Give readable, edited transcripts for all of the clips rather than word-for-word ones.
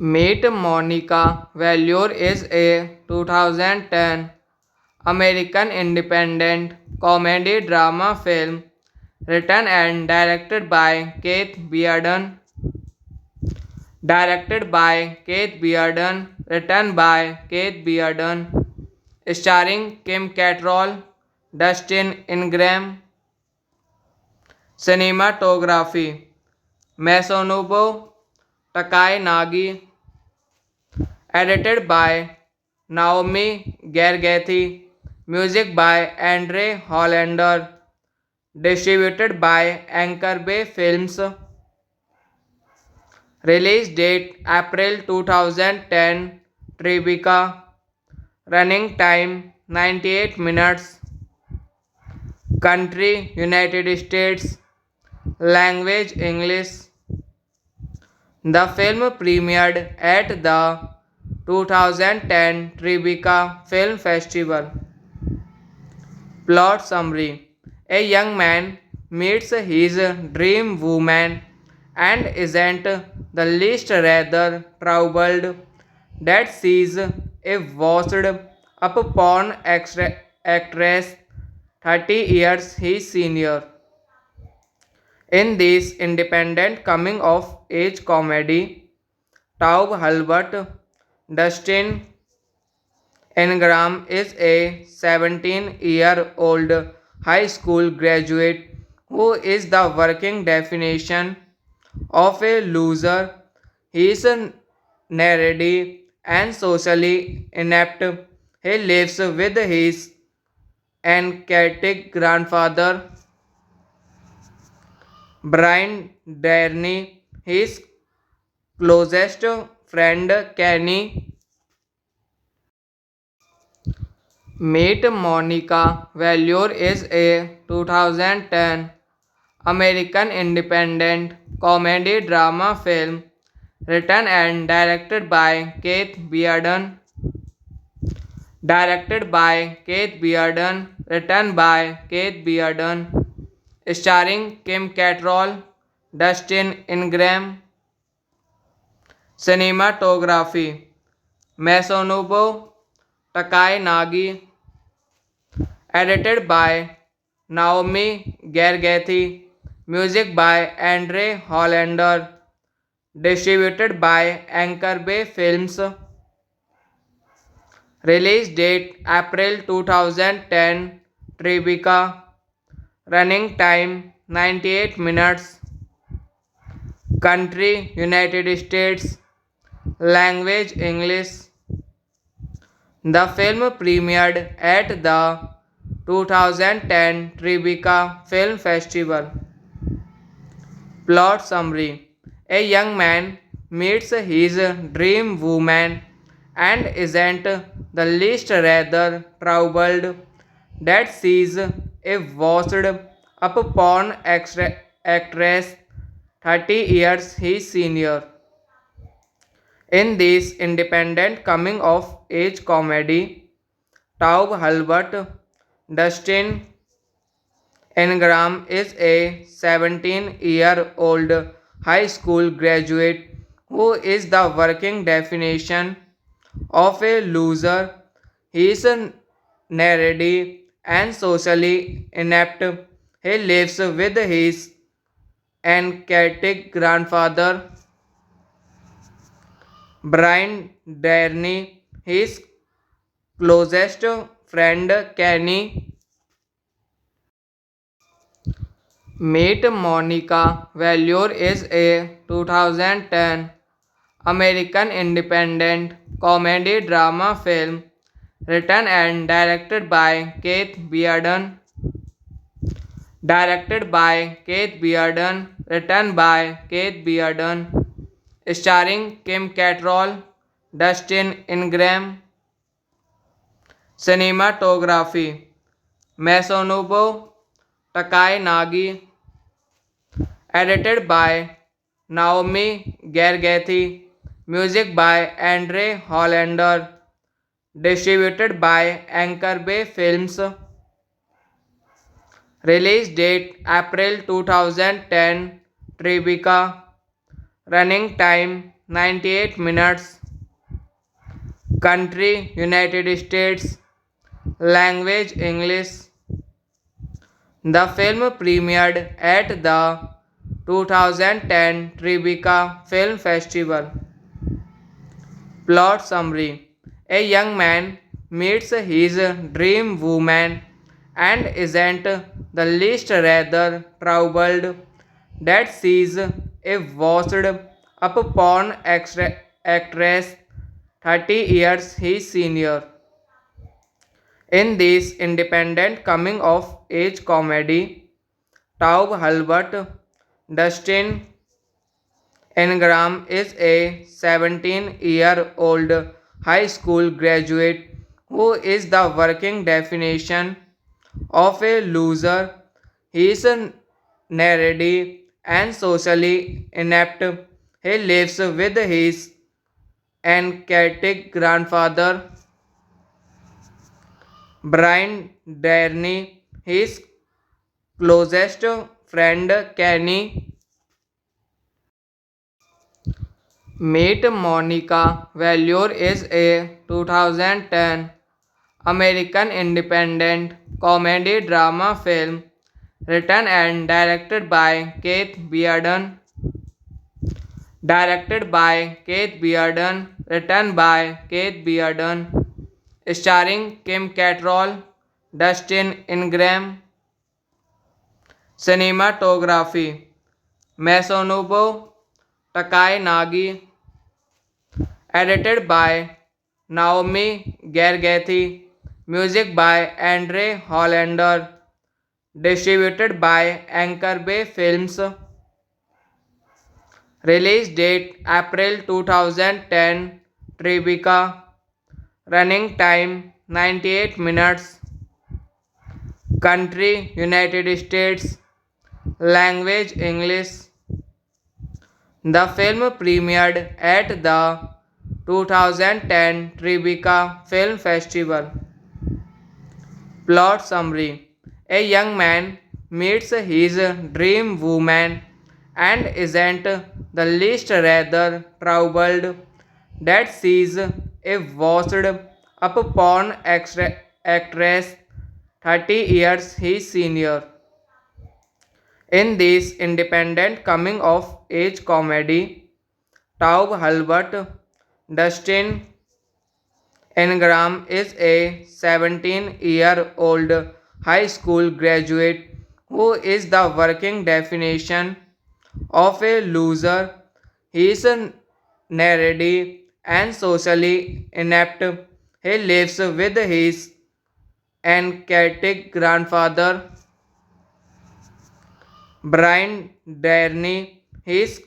Meet Monica Valure is a 2010 American independent comedy drama film written and directed by Keith Bearden. Written by Keith Bearden, starring Kim Cattrall, Dustin Ingram. Cinematography Masanobu Takai Nagi. Edited by Naomi Gergethi. Music by Andre Hollander. Distributed by Anchor Bay Films. Release date April 2010. Tribeca. Running time 98 minutes. Country United States. Language English. The film premiered at the 2010 Tribeca Film Festival. Plot summary: a young man meets his dream woman and isn't the least rather troubled that sees a washed up porn actress 30 years his senior. In this independent coming of age comedy, Taub Halbert, Dustin Ingram is a 17-year-old high school graduate who is the working definition of a loser. He is nerdy and socially inept. He lives with his anarchic grandfather, Brian Darney, his closest friend Kenny. Meet Monica Valure is a 2010 American independent comedy drama film written and directed by Keith Bearden. Written by Keith Bearden, starring Kim Cattrall, Dustin Ingram. Cinematography Masanobu Takai Nagi. Edited by Naomi Gergethi. Music by Andre Hollander. Distributed by Anchor Bay Films. Release date April 2010. Tribeca. Running time 98 minutes. Country United States. Language English. The film premiered at the 2010 Tribeca Film Festival. Plot summary: a young man meets his dream woman and isn't the least rather troubled that sees a washed up porn actress 30 years his senior. In this independent coming of age comedy, Taub Halbert Dustin Engram is a 17-year-old high school graduate who is the working definition of a loser. He is nerdy and socially inept. He lives with his anarchic grandfather, Brian Darney, his closest friend Kenny. Meet Monica Valure is a 2010 American independent comedy drama film written and directed by Keith Bearden. Written by Keith Bearden, starring Kim Cattrall, Dustin Ingram. Cinematography Masanobu Takai Nagi. Edited by Naomi Gergethi. Music by Andre Hollander. Distributed by Anchor Bay Films. Release date April 2010. Tribeca. Running time 98 minutes. Country United States. Language English. The film premiered at the 2010 Tribeca Film Festival. Plot summary: a young man meets his dream woman and isn't the least rather troubled that sees a washed up porn actress 30 years his senior. In this independent coming of age comedy, Taub Halbert Dustin Engram is a 17-year-old high school graduate who is the working definition of a loser. He is nerdy and socially inept. He lives with his anarchic grandfather, Brian Darney, his closest friend Kenny. Meet Monica Valure is a 2010 American independent comedy drama film written and directed by Keith Bearden. Written by Keith Bearden, starring Kim Cattrall, Dustin Ingram. Cinematography Masanobu Takai Nagi. Edited by Naomi Gergethi. Music by Andre Hollander. Distributed by Anchor Bay Films. Release date April 2010. Tribeca. Running time 98 minutes. Country United States. Language English. The film premiered at the 2010 Tribeca Film Festival. Plot summary: a young man meets his dream woman and isn't the least rather troubled that sees a washed up porn actress 30 years his senior. In this independent coming of age comedy, Taub Halbert Dustin Engram is a 17-year-old high school graduate who is the working definition of a loser. He is nerdy and socially inept. He lives with his anarchic grandfather, Brian Darney, his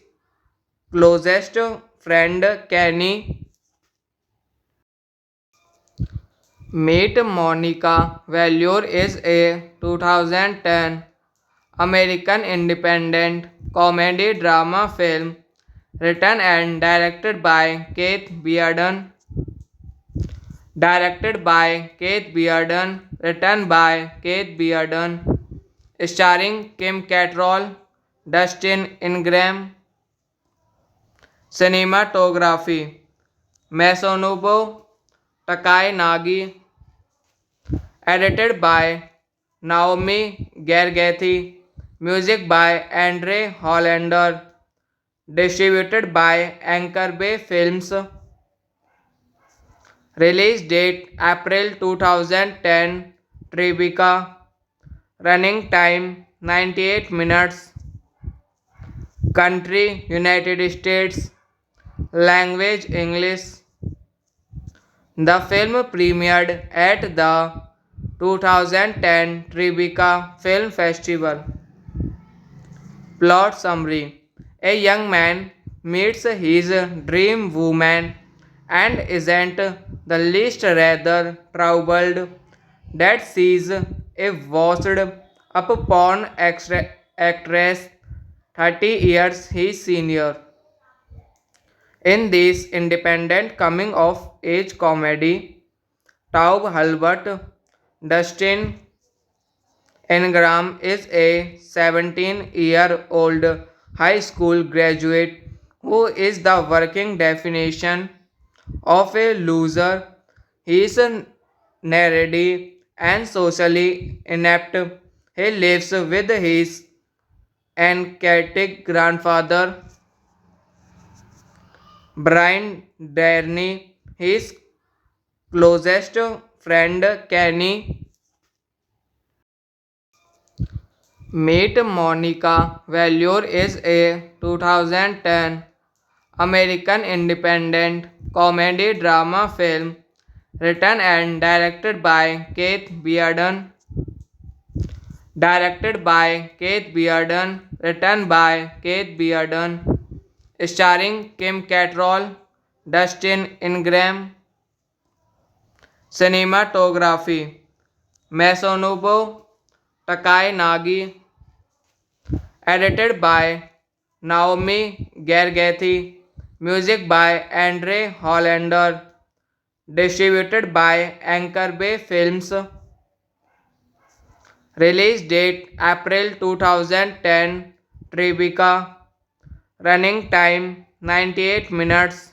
closest friend Kenny. Meet Monica Valure is a 2010 American independent comedy drama film written and directed by Keith Bearden. Written by Keith Bearden, starring Kim Cattrall, Dustin Ingram. Cinematography Masanobu Takai Nagi. Edited by Naomi Gergethi. Music by Andre Hollander. Distributed by Anchor Bay Films. Release date April 2010. Tribeca. Running time 98 minutes. Country United States. Language English. The film premiered at the 2010 Tribeca Film Festival. Plot summary: a young man meets his dream woman and isn't the least rather troubled that sees a washed up porn actress 30 years his senior. In this independent coming of age comedy, Taub Halbert Dustin Ingram is a 17-year-old high school graduate who is the working definition of a loser. He is nerdy and socially inept. He lives with his anarchic grandfather, Brian Darney, his closest friend Kenny. Meet Monica Valure is a 2010 American independent comedy drama film written and directed by Keith Bearden. Written by Keith Bearden, starring Kim Cattrall, Dustin Ingram. Cinematography Masanobu Takai Nagi. Edited by Naomi Gergethi. Music by Andre Hollander. Distributed by Anchor Bay Films. Release date April 2010. Tribeca. Running time 98 minutes.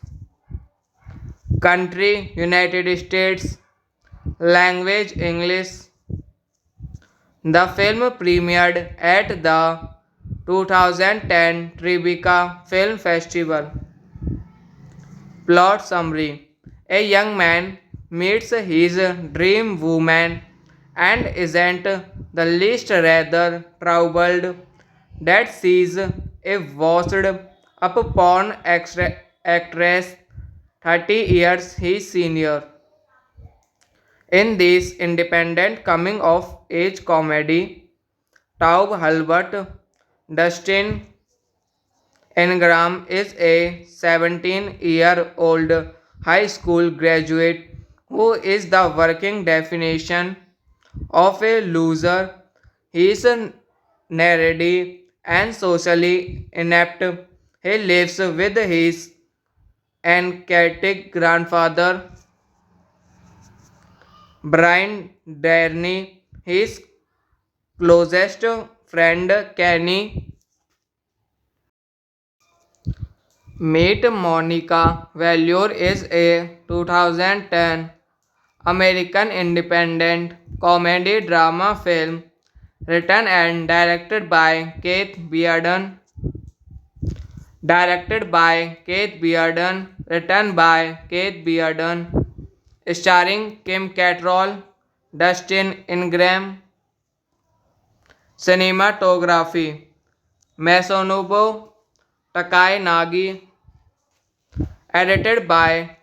Country United States. Language English. The film premiered at the 2010 Tribeca Film Festival. Plot summary: a young man meets his dream woman and isn't the least rather troubled that sees a washed up porn actress 30 years his senior. In this independent coming of age comedy, Taub Halbert Dustin Ingram is a 17-year-old high school graduate who is the working definition of a loser. He is nerdy and socially inept. He lives with his anarchic grandfather, Brian Darney, his closest friend Kenny. Meet Monica Valure is a 2010 American independent comedy drama film written and directed by Keith Bearden. Written by Keith Bearden, starring Kim Cattrall, Dustin Ingram. Cinematography Masanobu Takai Nagi. Edited by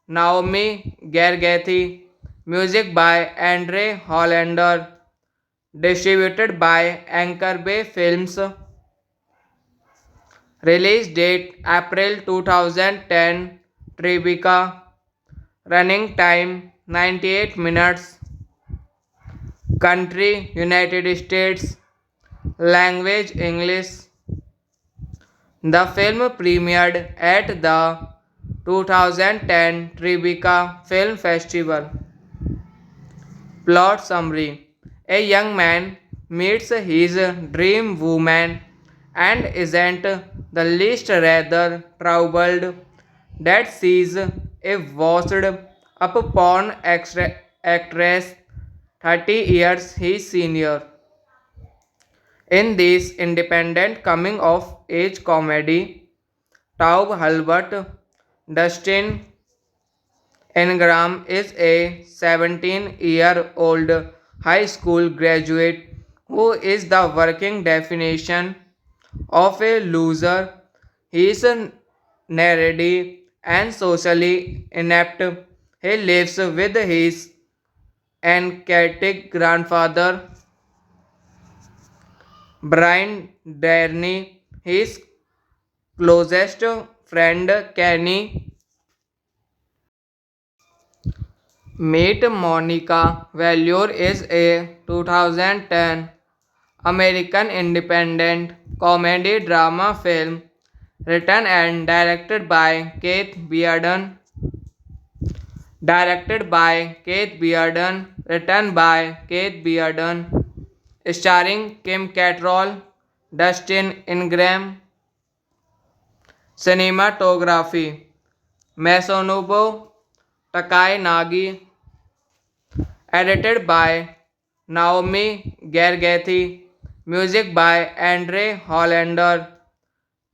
Naomi Gergethi. Music by Andre Hollander. Distributed by Anchor Bay Films. Release date April 2010. Tribeca. Running time 98 minutes. Country United States. Language English. The film premiered at the 2010 Tribeca Film Festival. Plot summary: a young man meets his dream woman and isn't the least rather troubled that she's a washed up porn actress 30 years his senior. In this independent coming of age comedy, Taub Halbert Dustin Ingram is a 17-year-old high school graduate who is the working definition of a loser. He is nerdy and socially inept. He lives with his anarchic grandfather, Brian Darney, his closest friend Kenny. Meet Monica Valure is a 2010 American independent comedy drama film written and directed by Keith Bearden. Written by Keith Bearden, starring Kim Cattrall, Dustin Ingram. Cinematography: Masanobu Takai. Edited by Naomi Gergethi. Music by Andre Hollander.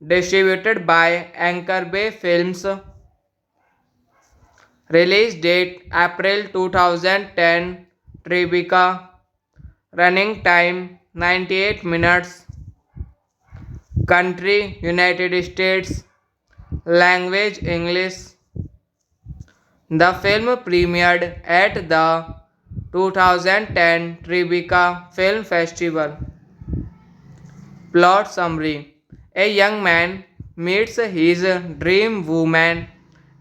Distributed by Anchor Bay Films. Release date April 2010. Tribeca. Running time 98 minutes. Country United States. Language English. The film premiered at the 2010 Tribeca Film Festival. Plot summary: a young man meets his dream woman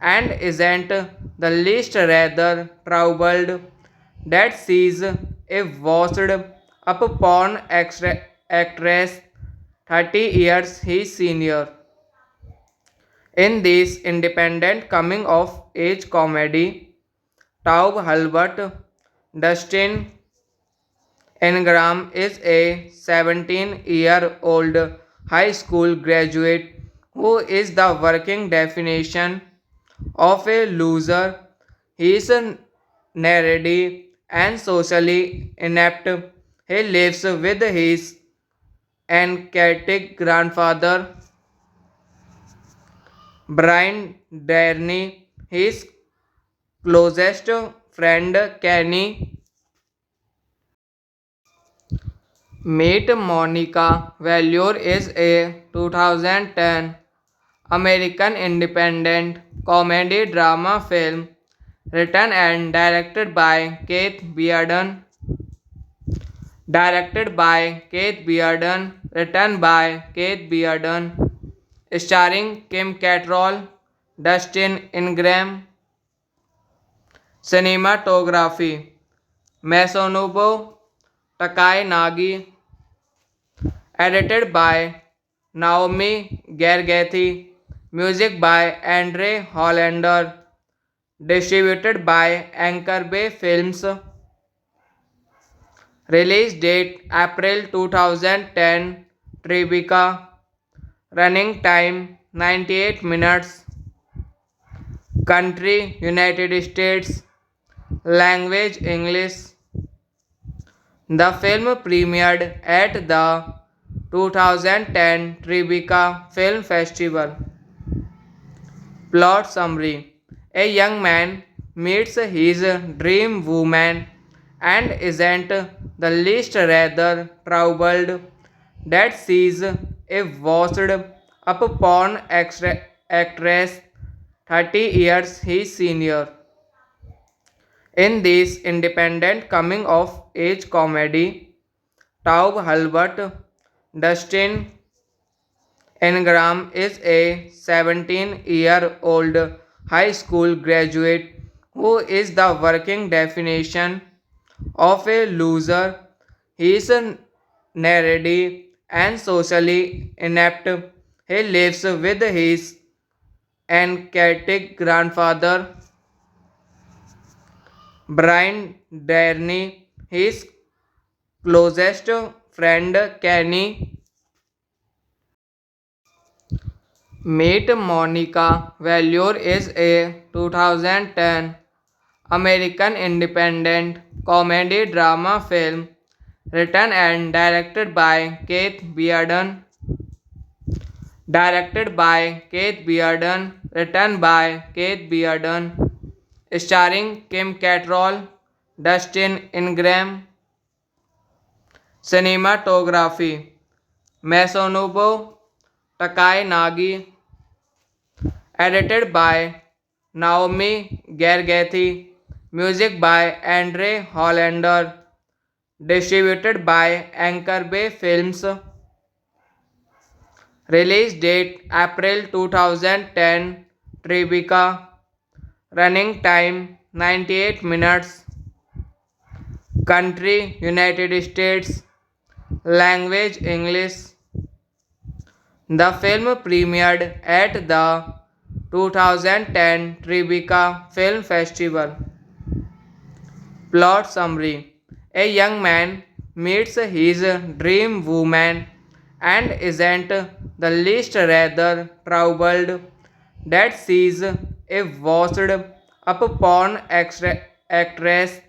and isn't the least rather troubled that she's a washed up porn actress 30 years his senior. In this independent coming of age comedy, Taub Halbert Dustin Ingram is a 17-year-old high school graduate who is the working definition of a loser. He is nerdy and socially inept. He lives with his anarchic grandfather, Brian Darney, his closest friend Kenny. Meet Monica Valure is a 2010 American independent comedy drama film written and directed by Keith Bearden. Written by Keith Bearden, starring Kim Cattrall, Dustin Ingram. Cinematography: Masanobu Takai. Edited by Naomi Gergethi. Music by Andre Hollander. Distributed by Anchor Bay Films. Release date April 2010. Tribeca. Running time 98 minutes. Country United States. Language English. The film premiered at the 2010 Tribeca Film Festival. Plot summary: a young man meets his dream woman and isn't the least rather troubled that she's a washed up porn actress 30 years his senior. In this independent coming of age comedy, Taub Halbert Dustin Ingram is a 17-year-old high school graduate who is the working definition of a loser. He is nerdy and socially inept. He lives with his anarchic grandfather, Brian Darney, his closest friend Kenny. Meet Monica Valure is a 2010 American independent comedy drama film written and directed by Keith Bearden. Written by Keith Bearden, starring Kim Cattrall, Dustin Ingram. Cinematography Masanobu Takai Nagi, edited by Naomi Gergethi, music by Andre Hollander, distributed by Anchor Bay Films, release date April 2010, Tribeca, running time 98 minutes, country United States, language English. The film premiered at the 2010 Tribeca Film Festival. Plot summary: a young man meets his dream woman and isn't the least rather troubled that sees a washed up porn actress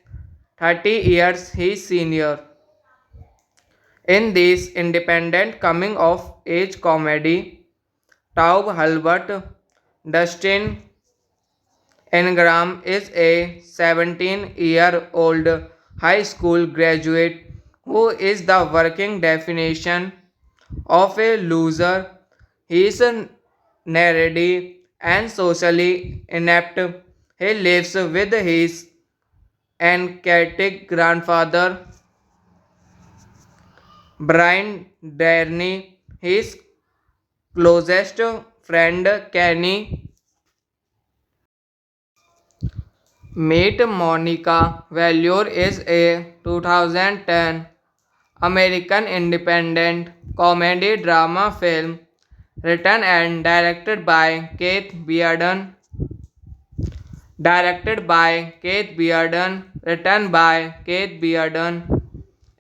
30 years his senior. In this independent coming of age comedy, Taub Halbert, Dustin Ingram is a 17-year-old high school graduate who is the working definition of a loser. He is nerdy and socially inept. He lives with his anarchic grandfather, Brian Darney, his closest friend Kenny. Meet Monica Valure is a 2010 American independent comedy drama film written and directed by Keith Bearden. Written by Keith Bearden,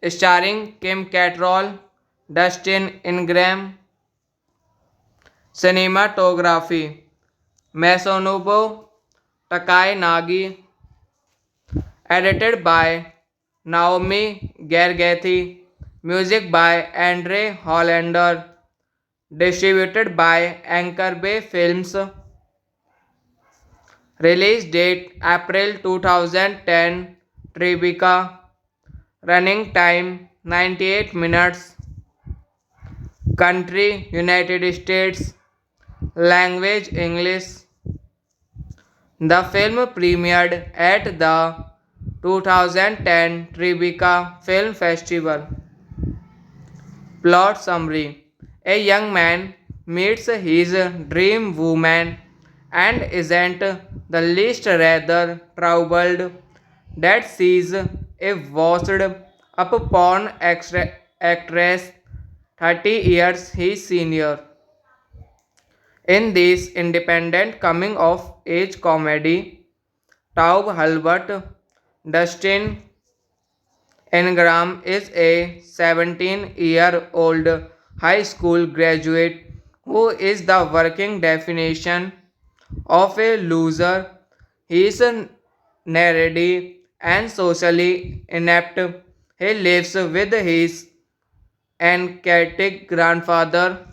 starring Kim Cattrall, Dustin Ingram. Cinematography Masanobu Takai Nagi, edited by Naomi Gergethi, music by Andre Hollander, distributed by Anchor Bay Films, release date April 2010, Tribeca, running time 98 minutes, country United States, language English. The film premiered at the 2010 Tribeca Film Festival. Plot summary: a young man meets his dream woman and isn't the least rather troubled that sees a washed up porn actress 30 years his senior. In this independent coming of age comedy, Taub Halbert, Dustin Ingram is a 17-year-old high school graduate who is the working definition of a loser. He is nerdy and socially inept. He lives with his anarchic grandfather,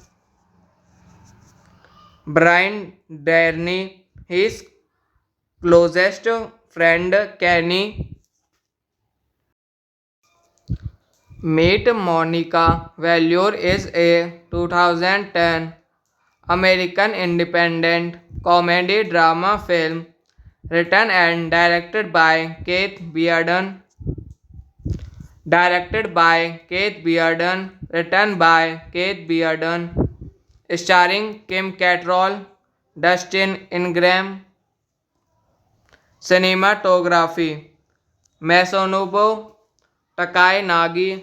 Brian Darney, his closest friend Kenny. Meet Monica Valure is a 2010 American independent comedy drama film written and directed by Keith Bearden. Written by Keith Bearden, starring Kim Cattrall, Dustin Ingram. Cinematography Masanobu Takai Nagi.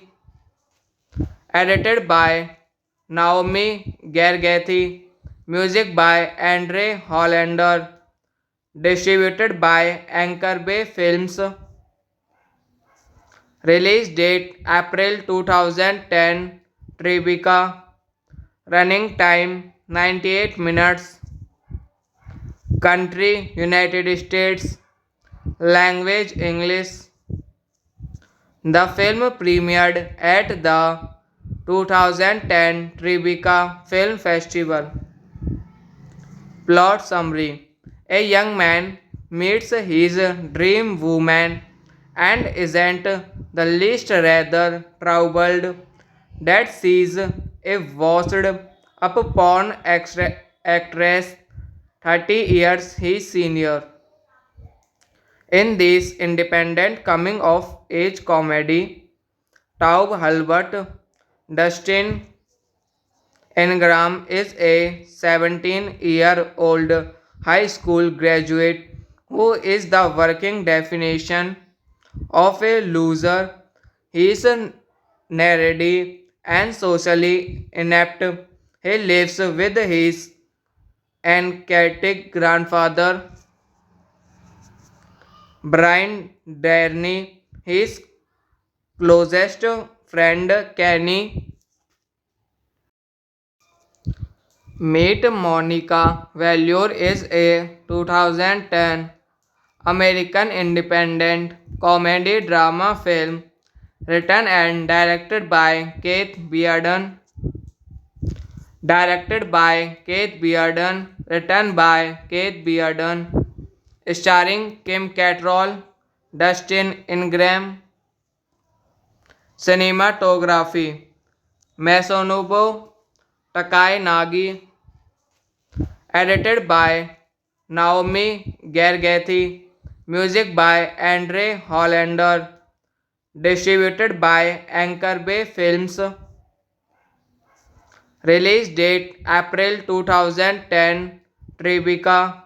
Edited by Naomi Gergethi. Music by Andre Hollander. Distributed by Anchor Bay Films. Release date April 2010. Tribeca. Running time 98 minutes. Country United States. Language English. The film premiered at the 2010 Tribeca Film Festival. Plot summary: a young man meets his dream woman and isn't the least rather troubled that sees a washed up porn actress 30 years his senior. In this independent coming of age comedy, Taub Halbert, Dustin Ingram is a 17-year-old high school graduate who is the working definition of a loser. He is nerdy and socially inept. He lives with his anarchic grandfather, Brian Darney, his closest friend Kenny. Meet Monica Valure is a 2010 American independent comedy drama film written and directed by Keith Bearden. Written by Keith Bearden, starring Kim Cattrall, Dustin Ingram. Cinematography Masanobu Takai Nagi. Edited by Naomi Gergethi. Music by Andre Hollander. Distributed by Anchor Bay Films. Release date April 2010. Tribeca.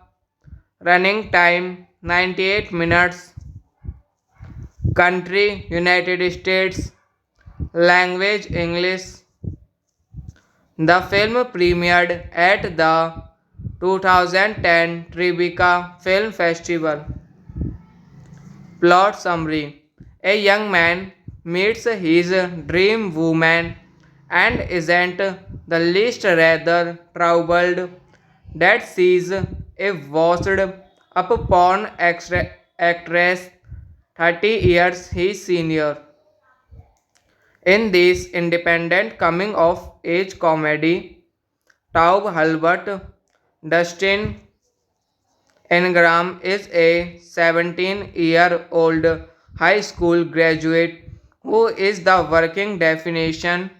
Running time 98 minutes. Country United States. Language English. The film premiered at the 2010 Tribeca Film Festival. Plot summary: a young man meets his dream woman and isn't the least rather troubled that sees a washed up porn actress 30 years his senior. In this independent coming of age comedy, Taub Halbert, Dustin Ingram is a 17-year-old high school graduate who is the working definition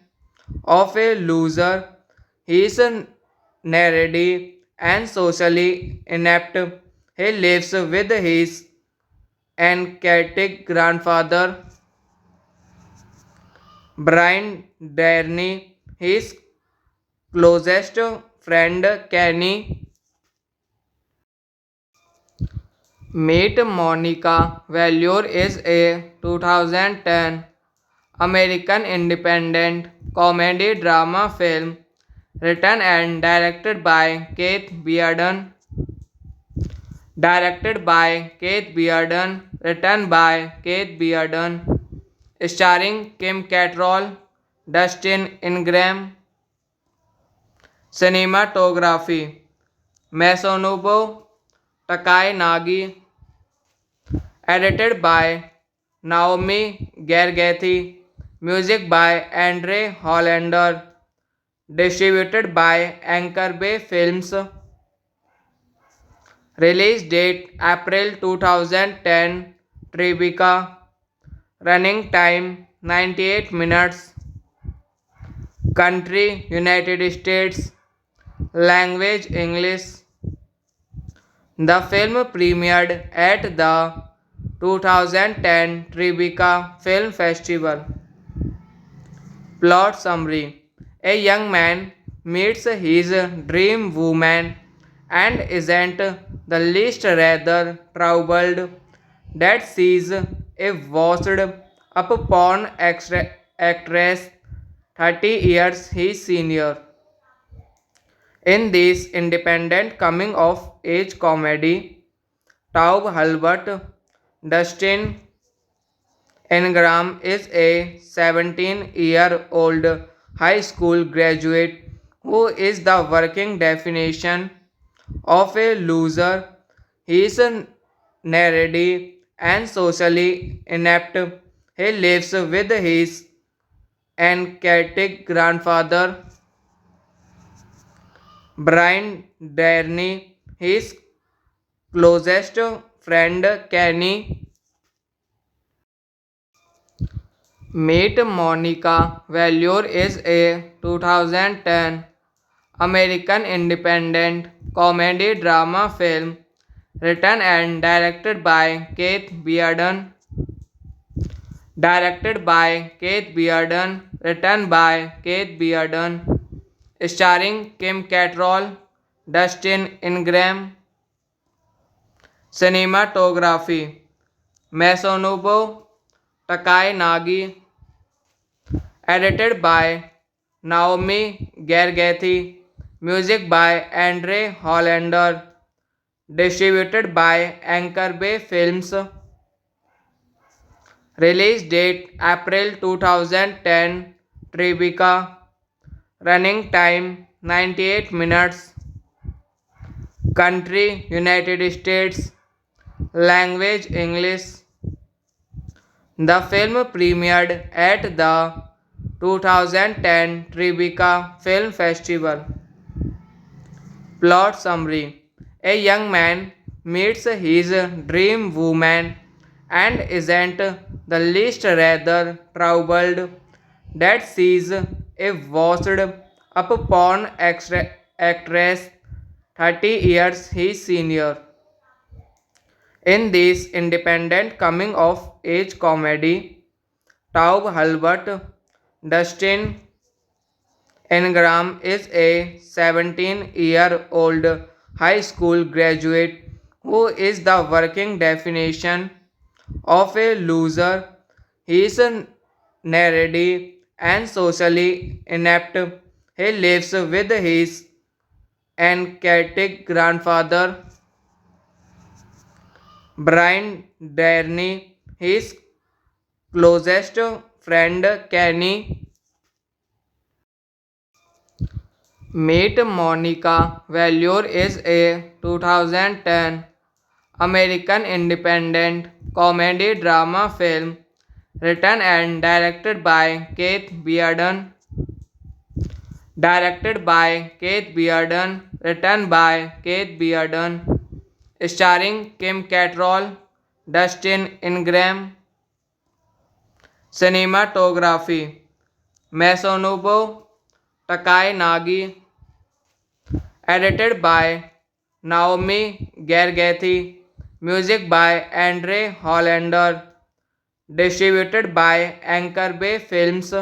of a loser. He is nerdy and socially inept. He lives with his anarchic grandfather, Brian Darney, his closest friend Kenny. Meet Monica Valure is a 2010 American independent comedy drama film written and directed by Keith Bearden. Written by Keith Bearden, starring Kim Cattrall, Dustin Ingram. Cinematography Masanobu Takai Nagi. Edited by Naomi Gergethi. Music by Andre Hollander. Distributed by Anchor Bay Films. Release date April 2010. Tribeca. Running time 98 minutes. Country United States. Language English. The film premiered at the 2010 Tribeca Film Festival. Plot summary: a young man meets his dream woman and isn't the least rather troubled that sees a washed up porn actress 30 years his senior. In this independent coming of age comedy, Taub Halbert Dustin Engram is a 17-year-old high school graduate who is the working definition of a loser. He is nerdy and socially inept. He lives with his anarchic grandfather, Brian Darney, his closest friend Kenny. Meet Monica Valure is a 2010 American independent comedy drama film written and directed by Keith Bearden. Written by Keith Bearden, starring Kim Cattrall, Dustin Ingram. Cinematography Masanobu Takai Nagi. Edited by Naomi Gergethi. Music by Andre Hollander. Distributed by Anchor Bay Films. Release date April 2010. Tribeca. Running time 98 minutes. Country United States. Language English. The film premiered at the 2010 Tribeca Film Festival. Plot summary: a young man meets his dream woman and isn't the least rather troubled that sees a washed up porn actress 30 years his senior. In this independent coming of age comedy, Taub Halbert Dustin Engram is a 17-year-old high school graduate who is the working definition of a loser. He is nerdy and socially inept. He lives with his anarchic grandfather, Brian Darney, his closest friend Kenny. Meet Monica Valure is a 2010 American independent comedy drama film written and directed by Keith Bearden. Written by Keith Bearden, starring Kim Cattrall, Dustin Ingram. Cinematography Masanobu Takai Nagi. Edited by Naomi Gergethi. Music by Andre Hollander. Distributed by Anchor Bay Films.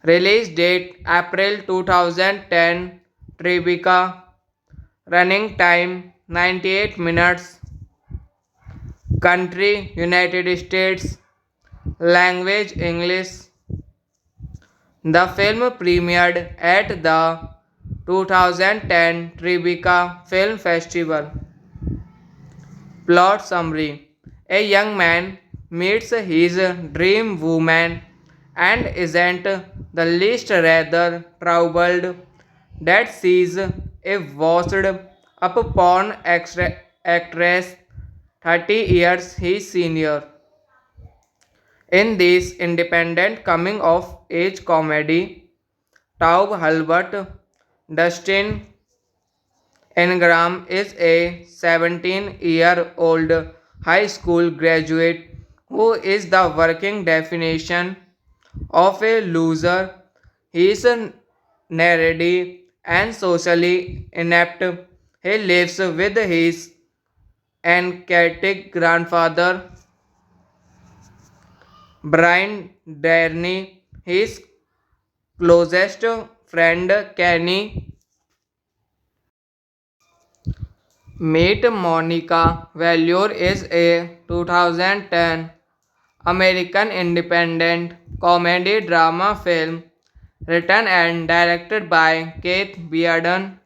Release date April 2010. Tribeca. Running time 98 minutes. Country United States. Language English. The film premiered at the 2010 Tribeca Film Festival. Plot summary: a young man meets his dream woman and isn't the least rather troubled that sees a washed up porn actress 30 years his senior. In this independent coming of age comedy, Taub Halbert Dustin Engram is a 17-year-old high school graduate who is the working definition of a loser. He is nerdy and socially inept. He lives with his anarchic grandfather, Brian Darney, his closest friend Kenny. Meet Monica Valure is a 2010 American independent comedy drama film written and directed by Keith Bearden.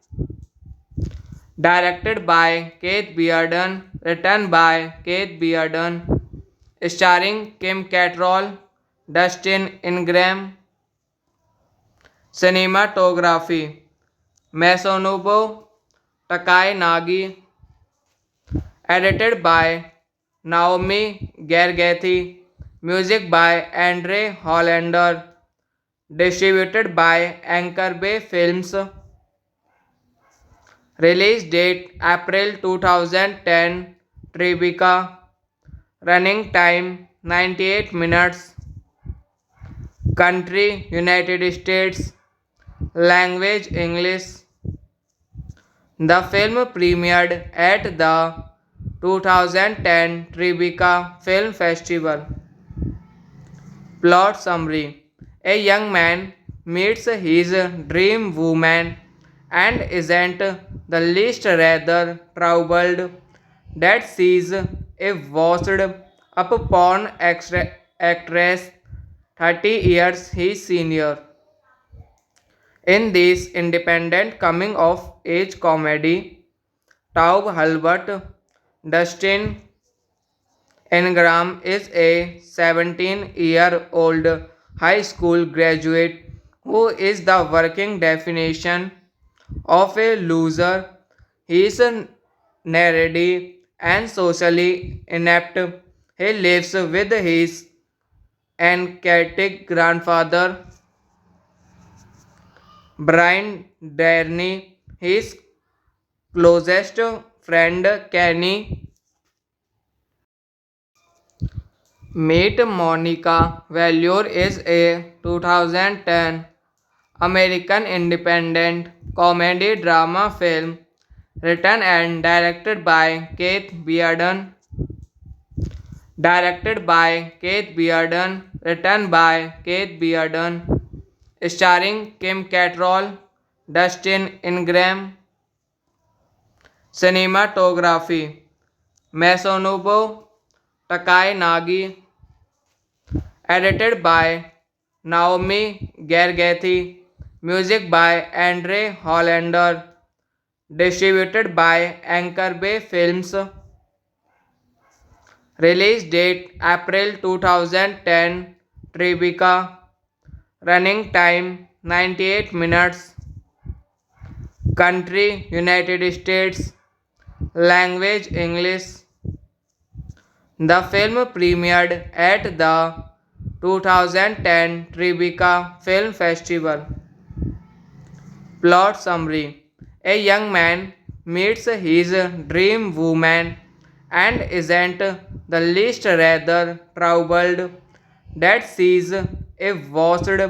Written by Keith Bearden, starring Kim Cattrall, Dustin Ingram. Cinematography Masanobu Takai Nagi. Edited by Naomi Gergethi. Music by Andre Hollander. Distributed by Anchor Bay Films. Release date April 2010. Tribeca. Running time 98 minutes. Country United States. Language English. The film premiered at the 2010 Tribeca Film Festival. Plot summary: a young man meets his dream woman and isn't the least rather troubled that sees a washed up porn actress 30 years his senior. In this independent coming of age comedy, Taub Halbert Dustin Ingram is a 17-year-old high school graduate who is the working definition of a loser. He is nerdy and socially inept. He lives with his anarchic grandfather, Brian Darney, his closest friend Kenny. Meet Monica Valure is a 2010 American independent comedy drama film written and directed by Keith Bearden. Written by Keith Bearden, starring Kim Cattrall, Dustin Ingram. Cinematography Masanobu Takai Nagi. Edited by Naomi Gergethi. Music by Andre Hollander. Distributed by Anchor Bay Films. Release date April 2010. Tribeca. Running time 98 minutes. Country United States. Language English. The film premiered at the 2010 Tribeca Film Festival. Plot summary: a young man meets his dream woman and isn't the least rather troubled that sees a washed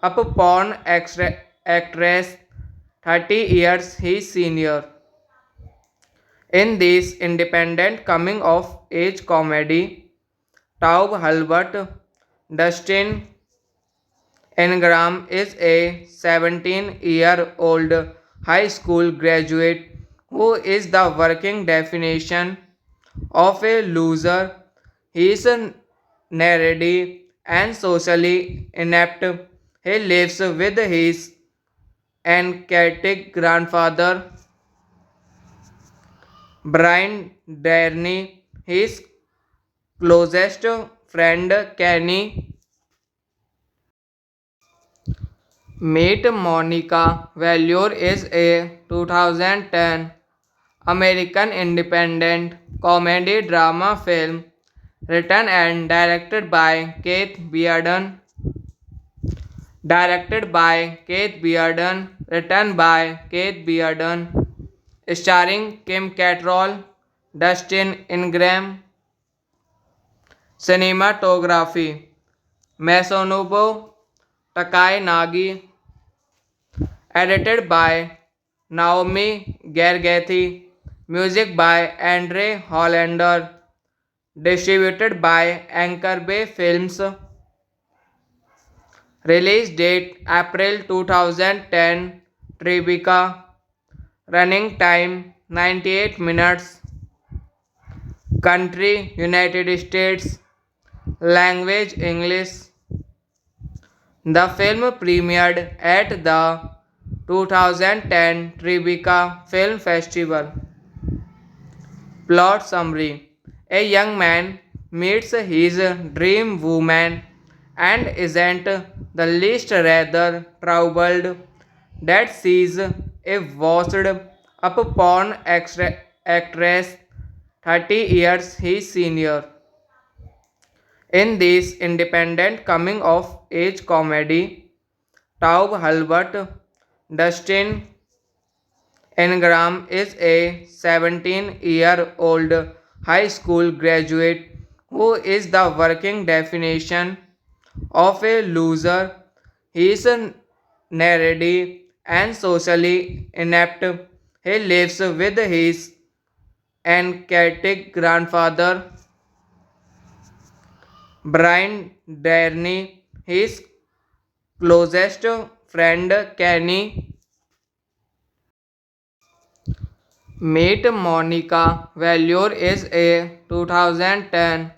up porn actress 30 years his senior. In this independent coming of age comedy, Taub Halbert Dustin Ingram is a 17-year-old high school graduate who is the working definition of a loser. He is nerdy and socially inept. He lives with his anarchic grandfather, Brian Darney, his closest friend Kenny. Meet Monica Valure is a 2010 American independent comedy drama film written and directed by Keith Bearden. Written by Keith Bearden, starring Kim Cattrall, Dustin Ingram. Cinematography Masanobu Takai Nagi. Edited by Naomi Gergethi. Music by Andre Hollander. Distributed by Anchor Bay Films. Release date April 2010. Tribeca. Running time 98 minutes. Country United States. Language English. The film premiered at the 2010 Tribeca Film Festival. Plot summary. A young man meets his dream woman and isn't the least rather troubled that sees a washed up porn actress 30 years his senior. In this independent coming of age comedy, Taub Halbert Dustin Ingram is a 17-year-old high school graduate who is the working definition of a loser. He is nerdy and socially inept. He lives with his anarchic grandfather, Brian Darney, his closest friend Kenny. Meet Monica Valure is a 2010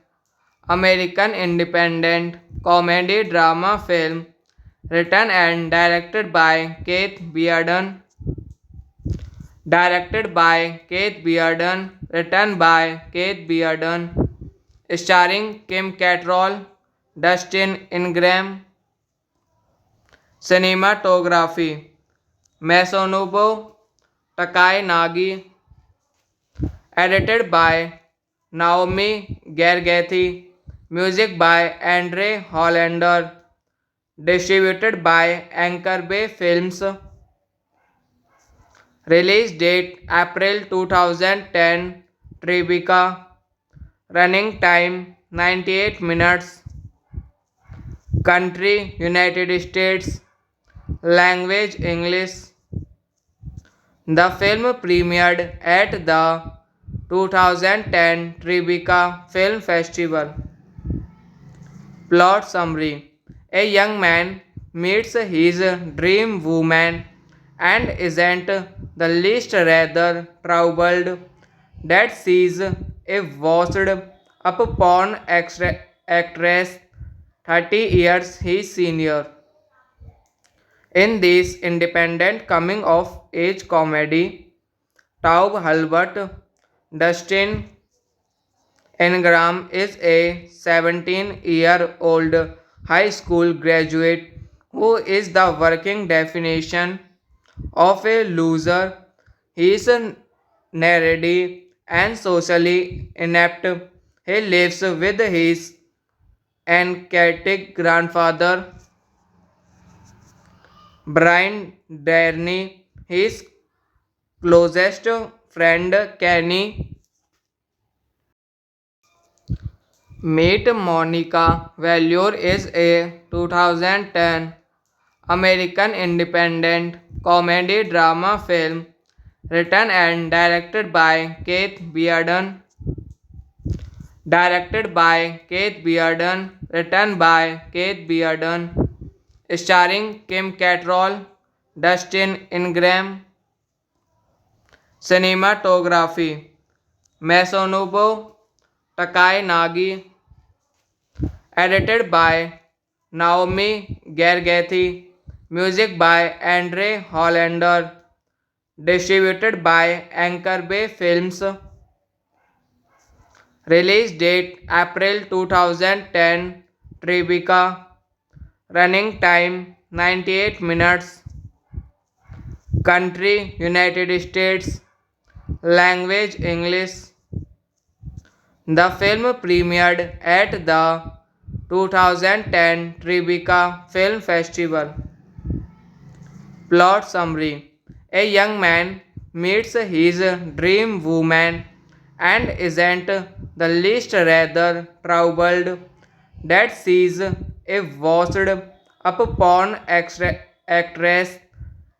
American independent comedy drama film written and directed by Keith Bearden. Written by Keith Bearden, starring Kim Cattrall, Dustin Ingram. Cinematography Masanobu Takai Nagi. Edited by Naomi Gergethi. Music by Andre Hollander. Distributed by Anchor Bay Films. Release date April 2010. Tribeca. Running time 98 minutes. Country United States. Language English. The film premiered at the 2010 Tribeca Film Festival. Plot summary. A young man meets his dream woman and isn't the least rather troubled that sees a washed up porn actress 30 years his senior. In this independent coming of age comedy, Taub Halbert Dustin Ingram is a 17-year-old high school graduate who is the working definition of a loser. He is nerdy and socially inept. He lives with his anarchic grandfather, Brian Darney, his closest friend Kenny. Meet Monica Valure is a 2010 American independent comedy drama film written and directed by Keith Bearden. Written by Keith Bearden, starring Kim Cattrall, Dustin Ingram. Cinematography Masanobu Takai Nagi. Edited by Naomi Gergethi. Music by Andre Hollander. Distributed by Anchor Bay Films. Release date April 2010. Tribeca. Running time 98 minutes. Country United States. Language English. The film premiered at the 2010 Tribeca Film Festival. Plot summary. A young man meets his dream woman and isn't the least rather troubled that sees a washed up porn actress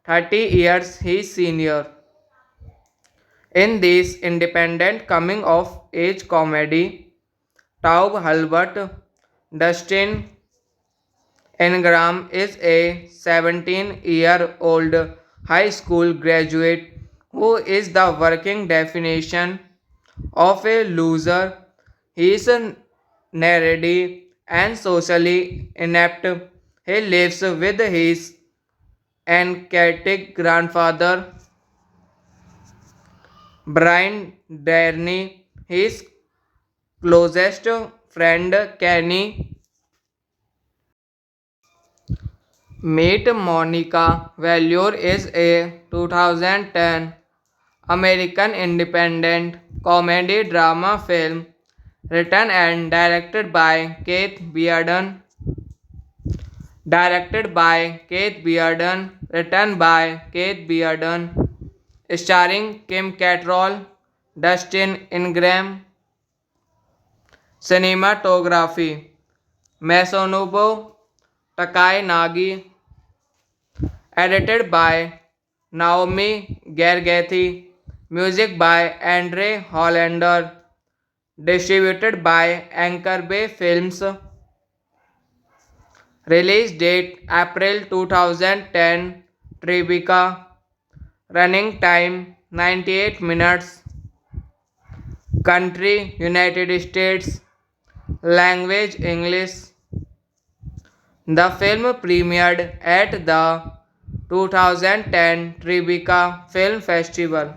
30 years his senior. In this independent coming of age comedy, Taub Halbert Dustin Ingram is a 17-year-old high school graduate who is the working definition of a loser. He is nerdy and socially inept. He lives with his anarchic grandfather, Brian Darney, his closest friend Kenny. Meet Monica Valure is a 2010 American independent comedy drama film written and directed by Keith Bearden. Written by Keith Bearden, starring Kim Cattrall, Dustin Ingram. Cinematography Masanobu Takai Nagi, edited by Naomi Gergethi, music by Andre Hollander, distributed by Anchor Bay Films, release date April 2010, Tribeca, running time 98 minutes, country United States, language English. The film premiered at the 2010 Tribeca Film Festival.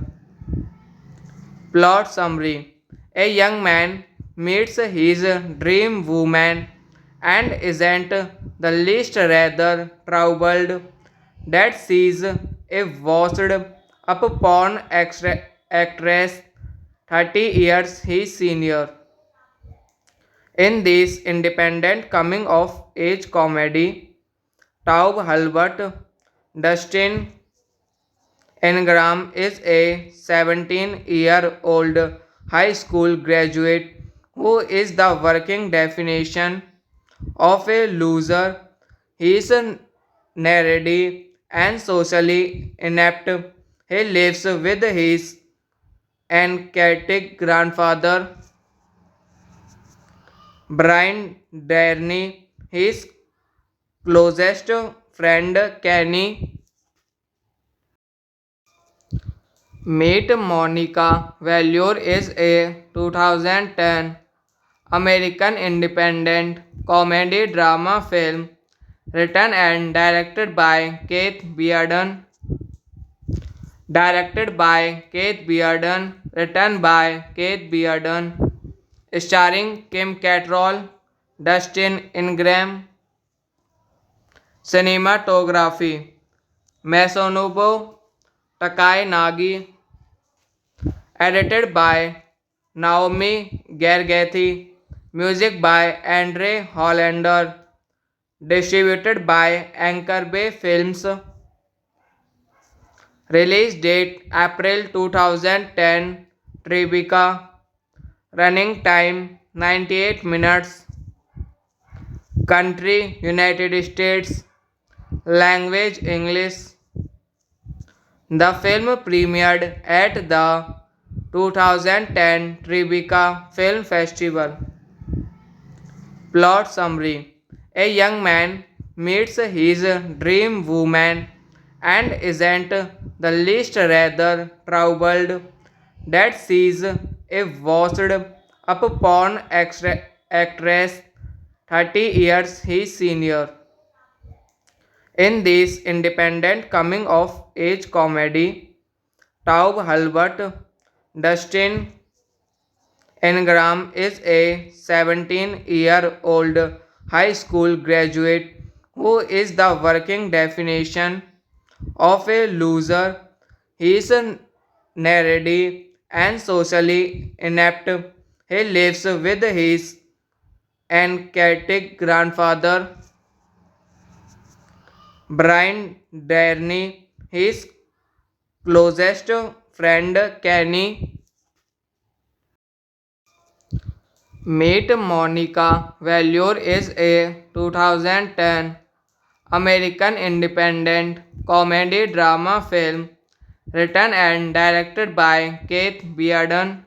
Plot summary: a young man meets his dream woman and isn't the least rather troubled that sees a washed up porn actress 30 years his senior. In this independent coming of age comedy, Taub Halbert, Dustin Ingram is a 17-year-old high school graduate who is the working definition of a loser. He is nerdy and socially inept. He lives with his anarchic grandfather, Brian Darney, his closest friend Kenny. Meet Monica Valure is a 2010 American independent comedy drama film written and directed by Keith Bearden. Written by Keith Bearden, starring Kim Cattrall, Dustin Ingram. Cinematography Masanobu Takai Nagi, edited by Naomi Gergethi, music by Andre Hollander, distributed by Anchor Bay Films, release date April 2010, Tribeca, running time 98 minutes, country United States, language English. The film premiered at the 2010 Tribeca Film Festival. Plot summary: a young man meets his dream woman and isn't the least rather troubled that sees a washed up porn actress 30 years his senior. In this independent coming of age comedy, Taub Halbert, Dustin Ingram is a 17-year-old high school graduate who is the working definition of a loser. He is nerdy and socially inept. He lives with his anarchic grandfather, Brian Darney, his closest friend Kenny. Meet Monica Valure is a 2010 American independent comedy drama film written and directed by Keith Bearden.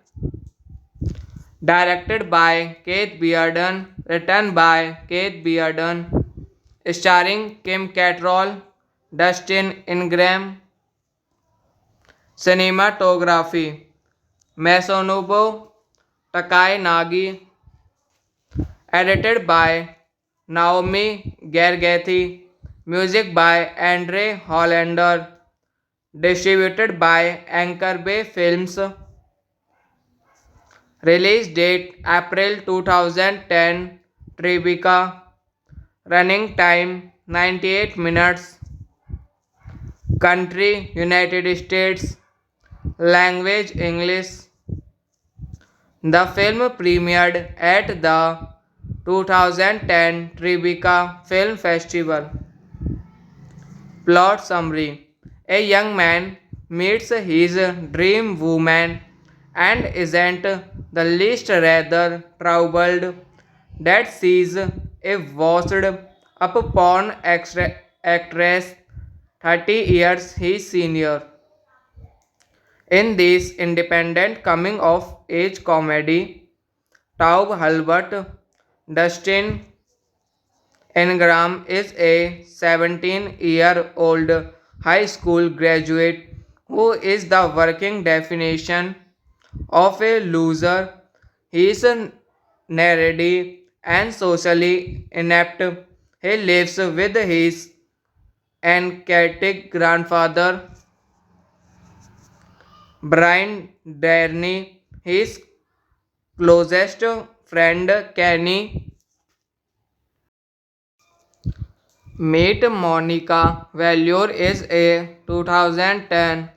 Written by Keith Bearden, starring Kim Cattrall, Dustin Ingram. Cinematography Masanobu Takai. Edited by Naomi Gergethi. Music by Andre Hollander. Distributed by Anchor Bay Films. Release date April 2010. Tribeca. Running time 98 minutes. Country United States. Language English. The film premiered at the 2010 Tribeca Film Festival. Plot summary: a young man meets his dream woman and isn't the least rather troubled that sees a washed up porn actress 30 years his senior. In this independent coming of age comedy, Taub Halbert Dustin Ingram is a 17-year-old high school graduate who is the working definition of a loser. He is nerdy and socially inept. He lives with his anarchic grandfather, Brian Darney, his closest friend Kenny. Meet Monica Valor is a 2010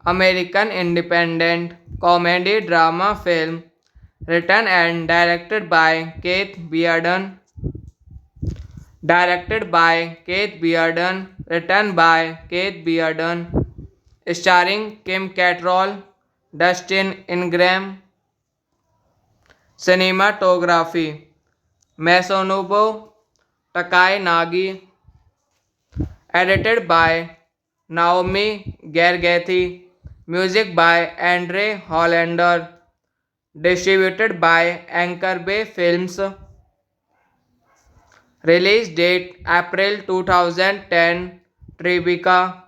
American independent comedy drama film written and directed by Keith Bearden. Written by Keith Bearden, starring Kim Cattrall, Dustin Ingram. Cinematography Masanobu Takai. Edited by Naomi Gergethi. Music by Andre Hollander. Distributed by Anchor Bay Films. Release date April 2010. Tribeca.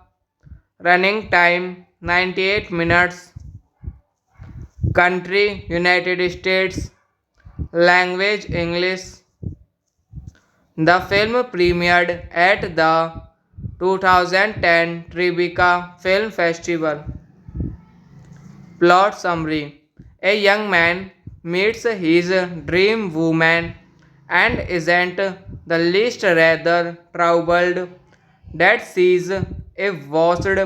Running time 98 minutes. Country United States. Language English. The film premiered at the 2010 Tribeca Film Festival. Plot summary: a young man meets his dream woman and isn't the least rather troubled that sees a washed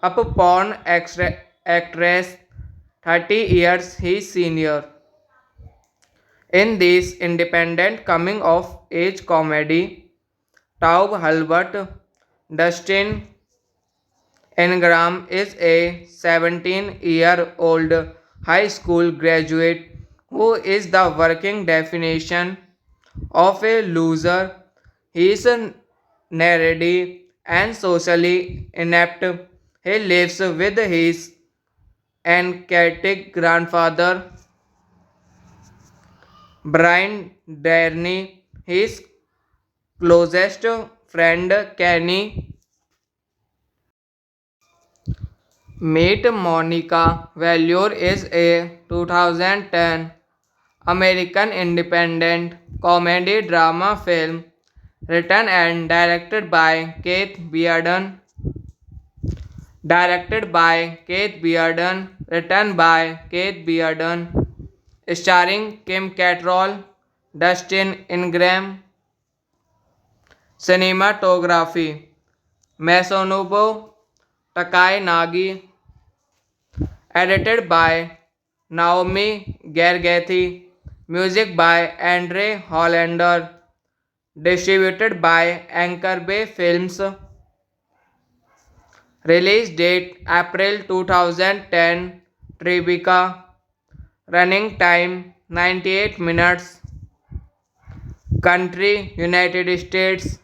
up porn actress 30 years his senior. In this independent coming of age comedy, Taub Halbert Dustin Ingram is a 17-year-old high school graduate who is the working definition of a loser. He is nerdy and socially inept. He lives with his anarchic grandfather, Brian Darney, his closest friend Kenny. Meet Monica Valor is a 2010 American independent comedy drama film written and directed by Keith Bearden. Written by Keith Bearden, starring Kim Cattrall, Dustin Ingram. Cinematography Masanobu Takai. Edited by Naomi Gergethi. Music by Andre Hollander. Distributed by Anchor Bay Films. Release date April 2010. Tribeca. Running time 98 minutes. Country United States.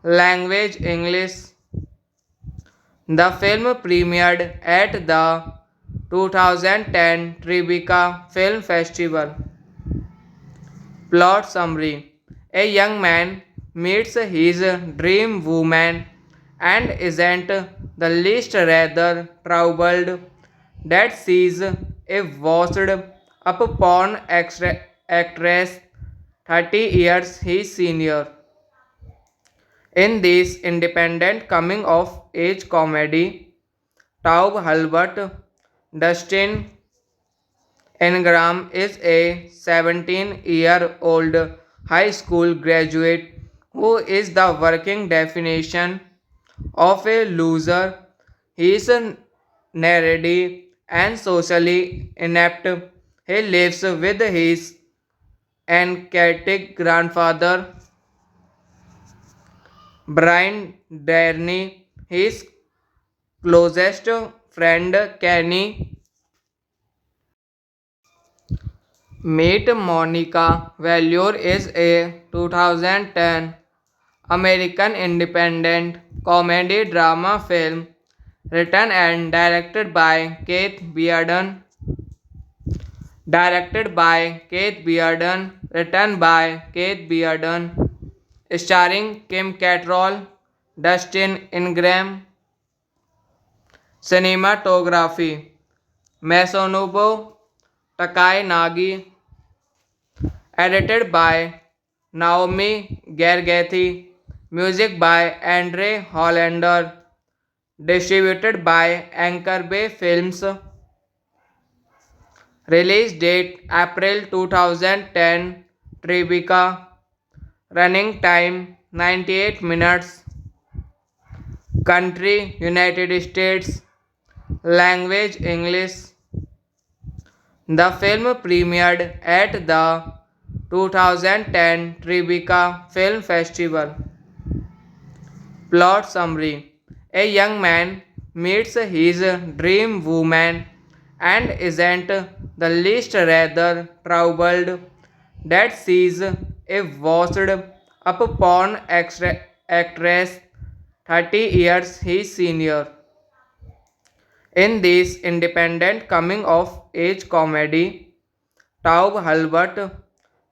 Language English. The film premiered at the 2010 Tribeca Film Festival. Plot summary: a young man meets his dream woman and isn't the least rather troubled that sees a washed up porn actress 30 years his senior. In this independent coming of age comedy, Taub Halbert Dustin Engram is a 17-year-old high school graduate who is the working definition of a loser. He is nerdy and socially inept. He lives with his anarchic grandfather, Brian Darney, his closest friend Kenny. Meet Monica Valure is a 2010 American independent comedy drama film written and directed by Keith Bearden. Written by Keith Bearden, starring Kim Cattrall, Dustin Ingram. Cinematography Masanobu Takai Nagi. Edited by Naomi Gergethi. Music by Andre Hollander. Distributed by Anchor Bay Films. Release date April 2010. Tribeca. Running time 98 minutes. Country United States. Language English. The film premiered at the 2010 Tribeca Film Festival. Plot summary: a young man meets his dream woman and isn't the least rather troubled that sees a washed up porn actress 30 years his senior. In this independent coming of age comedy, Taub Halbert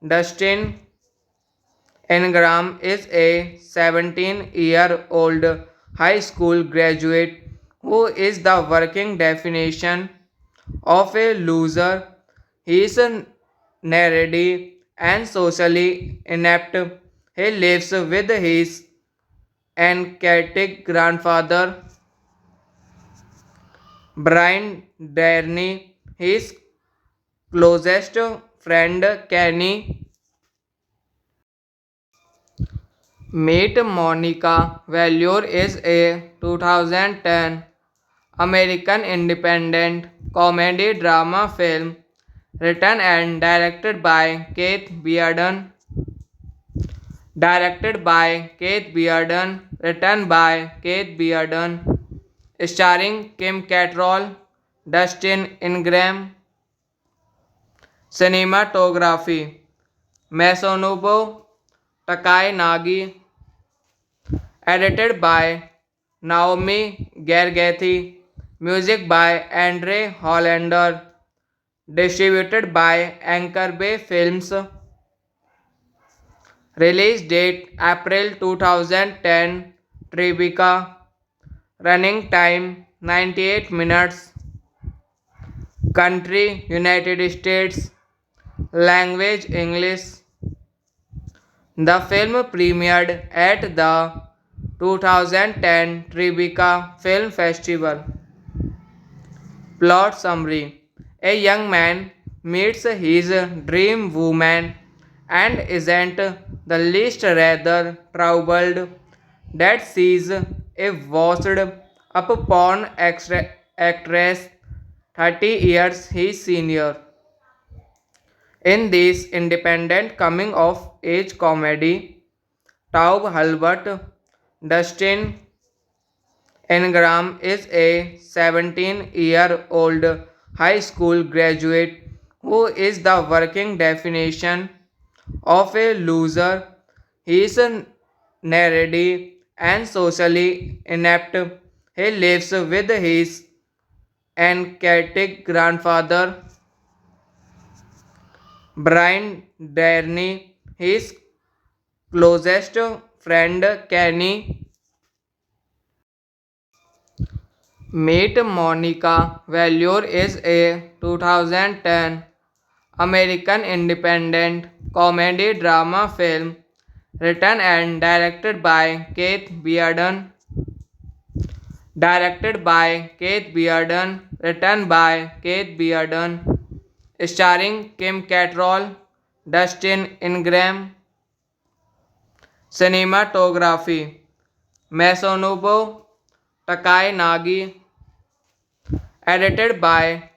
Dustin Engram is a 17-year-old high school graduate who is the working definition of a loser. He is nerdy and socially inept. He lives with his anarchic grandfather, Brian Darney, his closest friend Kenny. Meet Monica Valure is a 2010 American independent comedy drama film written and directed by Keith Bearden. Written by Keith Bearden, starring Kim Cattrall, Dustin Ingram. Cinematography Masanobu Takai Nagi. Edited by Naomi Gergethi. Music by Andre Hollander. Distributed by Anchor Bay Films. Release date April 2010. Tribeca. Running time 98 minutes. Country United States. Language English. The film premiered at the 2010 Tribeca Film Festival. Plot summary: a young man meets his dream woman and isn't the least rather troubled that sees a washed up porn actress 30 years his senior. In this independent coming of age comedy, Taub Halbert Dustin Engram is a 17-year-old high school graduate who is the working definition of a loser. He is nerdy and socially inept. He lives with his anarchic grandfather, Brian Darney, his closest friend Kenny. Meet Monica Valure is a 2010 American independent comedy drama film written and directed by Keith Bearden. Written by Keith Bearden, starring Kim Cattrall, Dustin Ingram. Cinematography Masanobu Takai Nagi. Edited by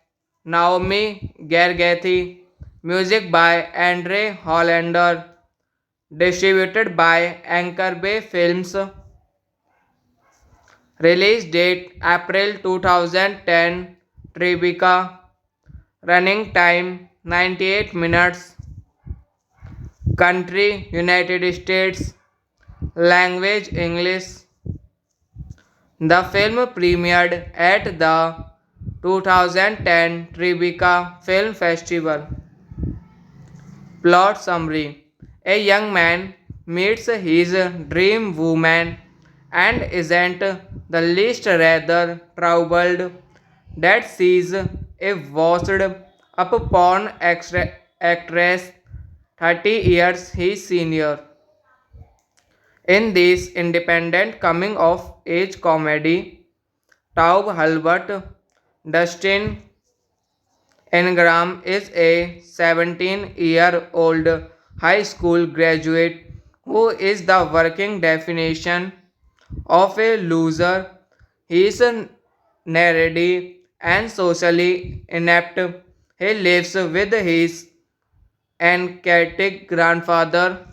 Naomi Gergethi. Music by Andre Hollander. Distributed by Anchor Bay Films. Release date April 2010. Tribeca. Running time 98 minutes. Country United States. Language English. The film premiered at the 2010 Tribeca Film Festival. Plot summary: a young man meets his dream woman and isn't the least rather troubled that sees a washed up porn actress 30 years his senior. In this independent coming of age comedy, Taub Halbert Dustin Ingram is a 17-year-old high school graduate who is the working definition of a loser. He is nerdy and socially inept. He lives with his anarchic grandfather,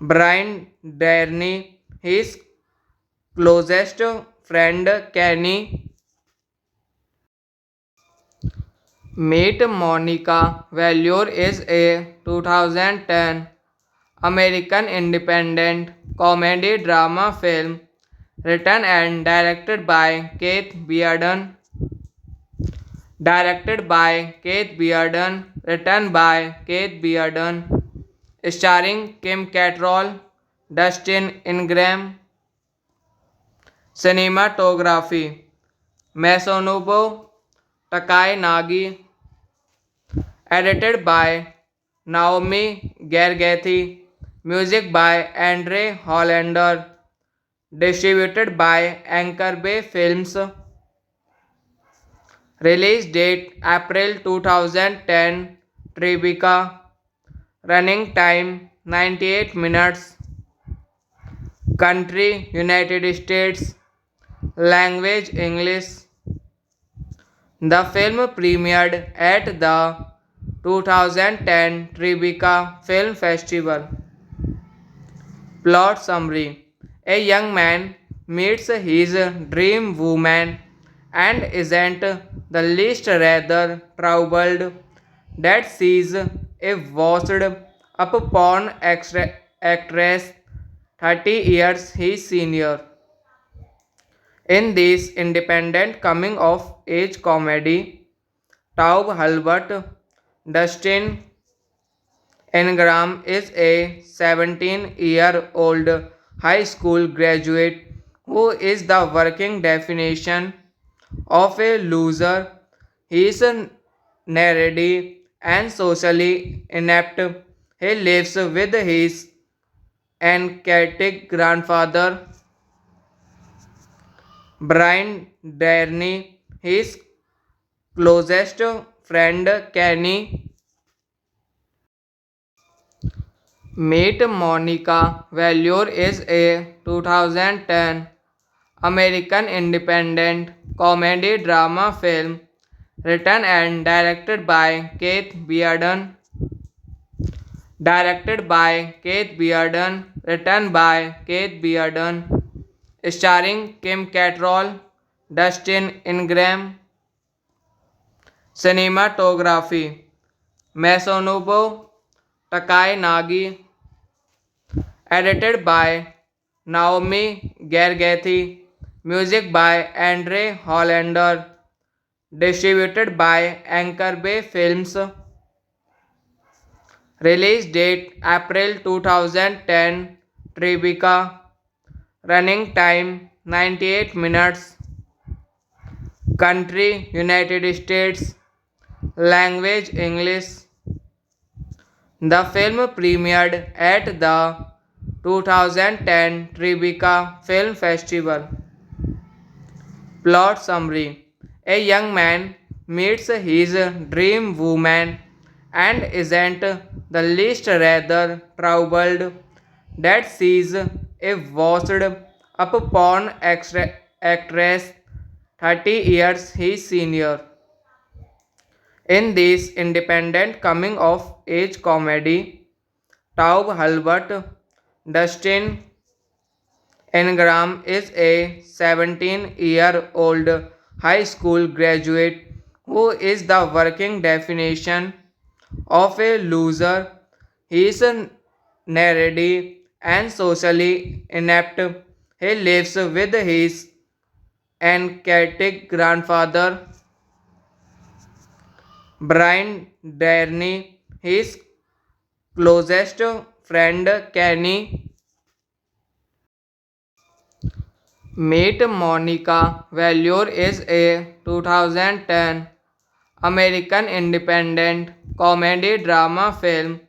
Brian Darney, his closest friend Kenny. Meet Monica Valure is a 2010 American independent comedy drama film written and directed by Keith Bearden. Written by Keith Bearden, starring Kim Cattrall, Dustin Ingram. Cinematography Masanobu Takai Nagi. Edited by Naomi Gergethi. Music by Andre Hollander. Distributed by Anchor Bay Films. Release date April 2010. Tribeca. Running time 98 minutes. Country United States. Language English. The film premiered at the 2010 Tribeca Film Festival. Plot summary: a young man meets his dream woman and isn't the least rather troubled that sees a washed up porn actress 30 years his senior. In this independent coming of age comedy, Taub Halbert Dustin Ingram is a 17-year-old high school graduate who is the working definition of a loser. He is nerdy and socially inept. He lives with his anarchic grandfather, Brian Darney, his closest friend Kenny. Meet Monica Valure is a 2010 American independent comedy drama film written and directed by Keith Bearden. Written by Keith Bearden, starring Kim Cattrall, Dustin Ingram. Cinematography Masanobu Takai Nagi. Edited by Naomi Gergethi. Music by Andre Hollander. Distributed by Anchor Bay Films. Release date April 2010. Tribeca. Running time 98 minutes. Country United States. Language English. The film premiered at the 2010 Tribeca Film Festival. Plot summary. A young man meets his dream woman and isn't the least rather troubled that sees a washed up porn actress 30 years his senior. In this independent coming of age comedy, Taub Halbert Dustin Ingram is a 17-year-old high school graduate who is the working definition of a loser. He is nerdy and socially inept. He lives with his anarchic grandfather, Brian Darney, his closest friend Kenny. Meet Monica Valure is a 2010 American independent comedy drama film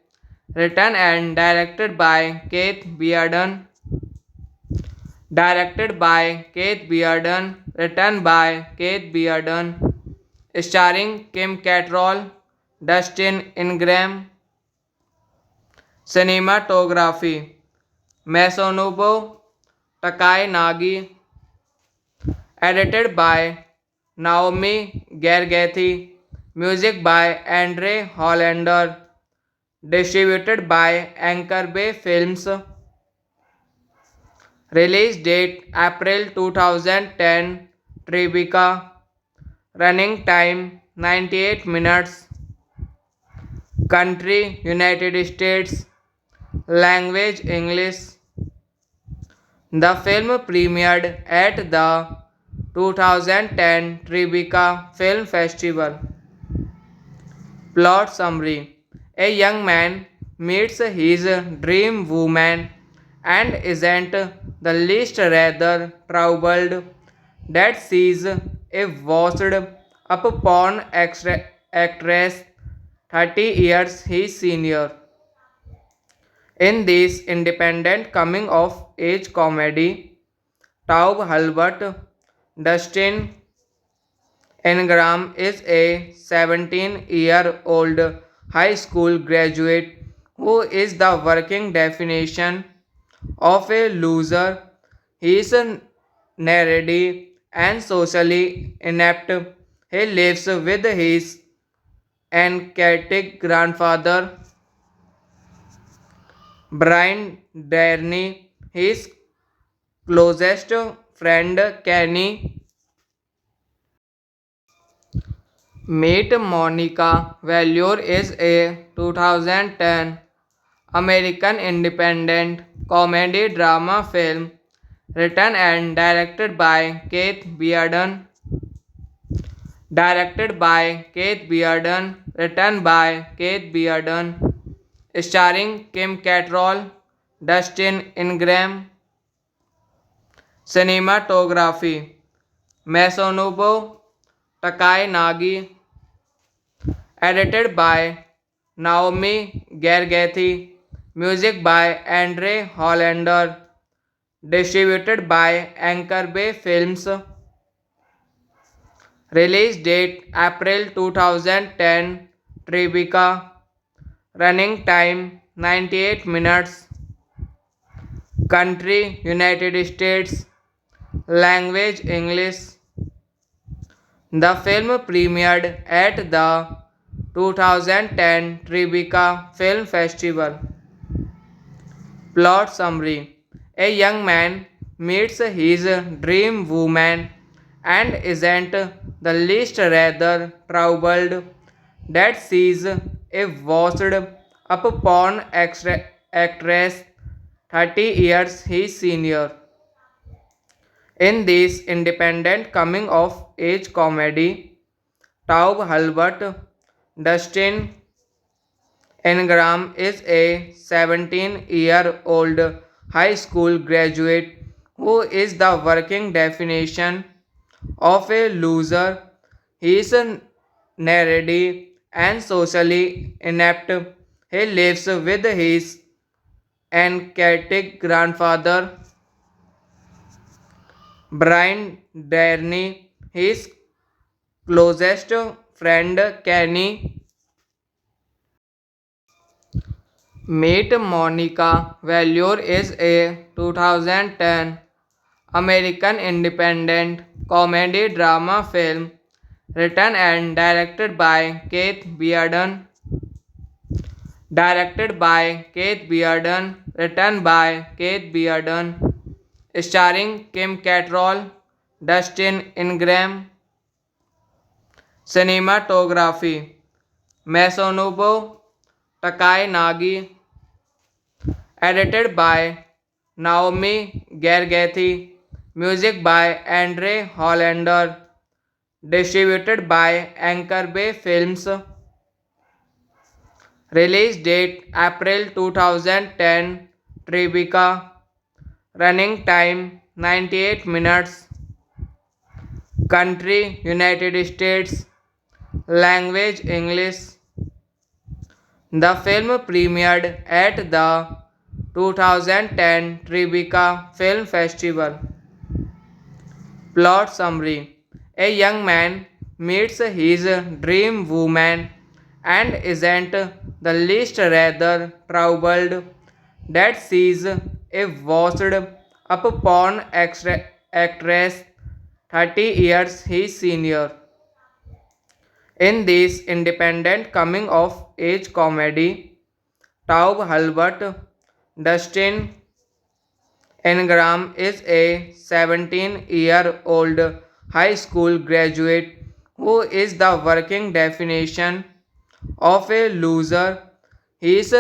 written and directed by Keith Bearden. Written by Keith Bearden, starring Kim Cattrall, Dustin Ingram. Cinematography Masanobu Takai Nagi. Edited by Naomi Gergethi. Music by Andre Hollander. Distributed by Anchor Bay Films. Release date April 2010. Tribeca. Running time 98 minutes. Country United States. Language English. The film premiered at the 2010 Tribeca Film Festival. Plot summary. A young man meets his dream woman and isn't the least rather troubled that sees a washed up porn actress 30 years his senior. In this independent coming of age comedy, Taub Halbert Dustin Ingram is a 17-year-old high school graduate who is the working definition of a loser. He is nerdy and socially inept. He lives with his anarchic grandfather, Brian Darney, his closest friend Kenny. Meet Monica Valure is a 2010 American independent comedy drama film written and directed by Keith Bearden. Written by Keith Bearden, starring Kim Cattrall, Dustin Ingram. Cinematography Masanobu Takai Nagi. Edited by Naomi Gergethi. Music by Andre Hollander. Distributed by Anchor Bay Films. Release date April 2010. Tribeca. Running time 98 minutes. Country United States. Language English. The film premiered at the 2010 Tribeca Film Festival. Plot summary. A young man meets his dream woman and isn't the least rather troubled that sees a washed up porn actress 30 years his senior. In this independent coming of age comedy, Taub Halbert Dustin Ingram is a 17-year-old high school graduate who is the working definition of a loser. He is nerdy and socially inept. He lives with his anarchic grandfather, Brian Darney, his closest friend Kenny. Meet Monica Valure is a 2010 American independent comedy drama film written and directed by Keith Bearden. Written by Keith Bearden, starring Kim Cattrall, Dustin Ingram. Cinematography Masanobu Takai Nagi, edited by Naomi Gergethi, music by Andre Hollander, distributed by Anchor Bay Films, release date April 2010, Tribeca, running time 98 minutes, country United States, language English. The film premiered at the 2010 Tribeca Film Festival. Plot summary: a young man meets his dream woman and isn't the least rather troubled that sees a washed up porn actress 30 years his senior. In this independent coming of age comedy, Taub Halbert, Dustin Ingram is a 17-year-old high school graduate who is the working definition of a loser. He is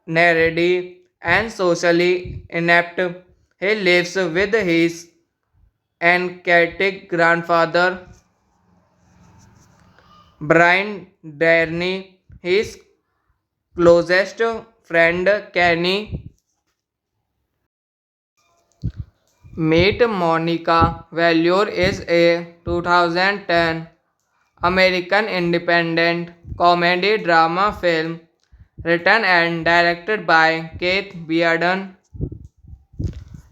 nerdy and socially inept. He lives with his anarchic grandfather, Brian Darney, his closest friend Kenny. Meet Monica Valure is a 2010 American independent comedy drama film written and directed by Keith Bearden.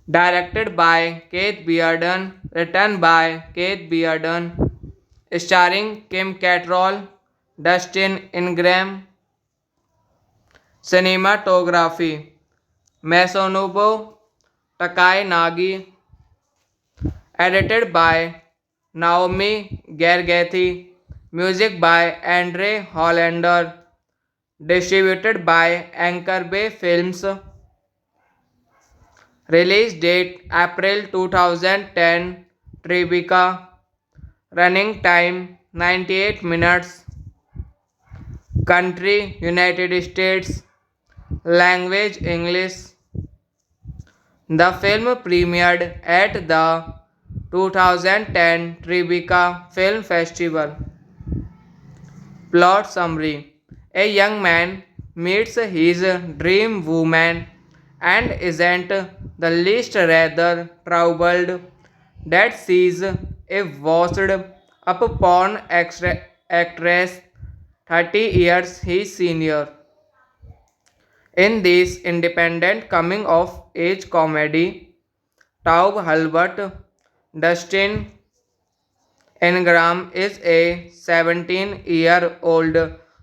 Written by Keith Bearden, starring Kim Cattrall, Dustin Ingram. Cinematography Masanobu Takai Nagi, edited by Naomi Gergethi, music by Andre Hollander, distributed by Anchor Bay Films, release date April 2010, Tribeca, running time 98 minutes, country United States, language English. The film premiered at the 2010 Tribeca Film Festival. Plot summary: a young man meets his dream woman and isn't the least rather troubled that sees a washed up porn actress 30 years his senior. In this independent coming of age comedy, Taub Halbert, Dustin Ingram is a 17-year-old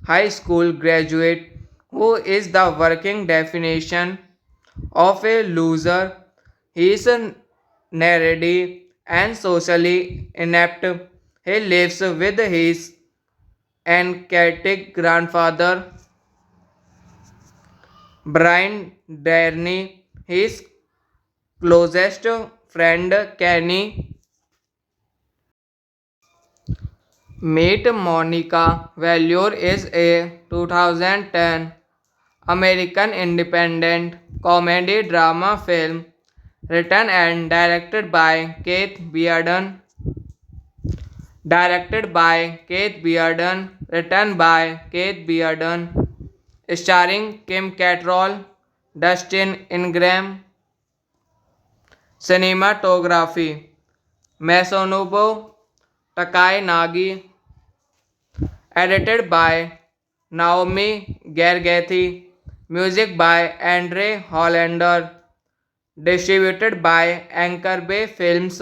high school graduate who is the working definition of a loser. He is nerdy and socially inept. He lives with his anarchic grandfather, Brian Darney, his closest friend Kenny. Meet Monica Valure is a 2010 American independent comedy drama film written and directed by Keith Bearden. Written by Keith Bearden, starring Kim Cattrall, Dustin Ingram. Cinematography Masanobu Takai-Nagi. Edited by Naomi Gergethi. Music by Andre Hollander. Distributed by Anchor Bay Films.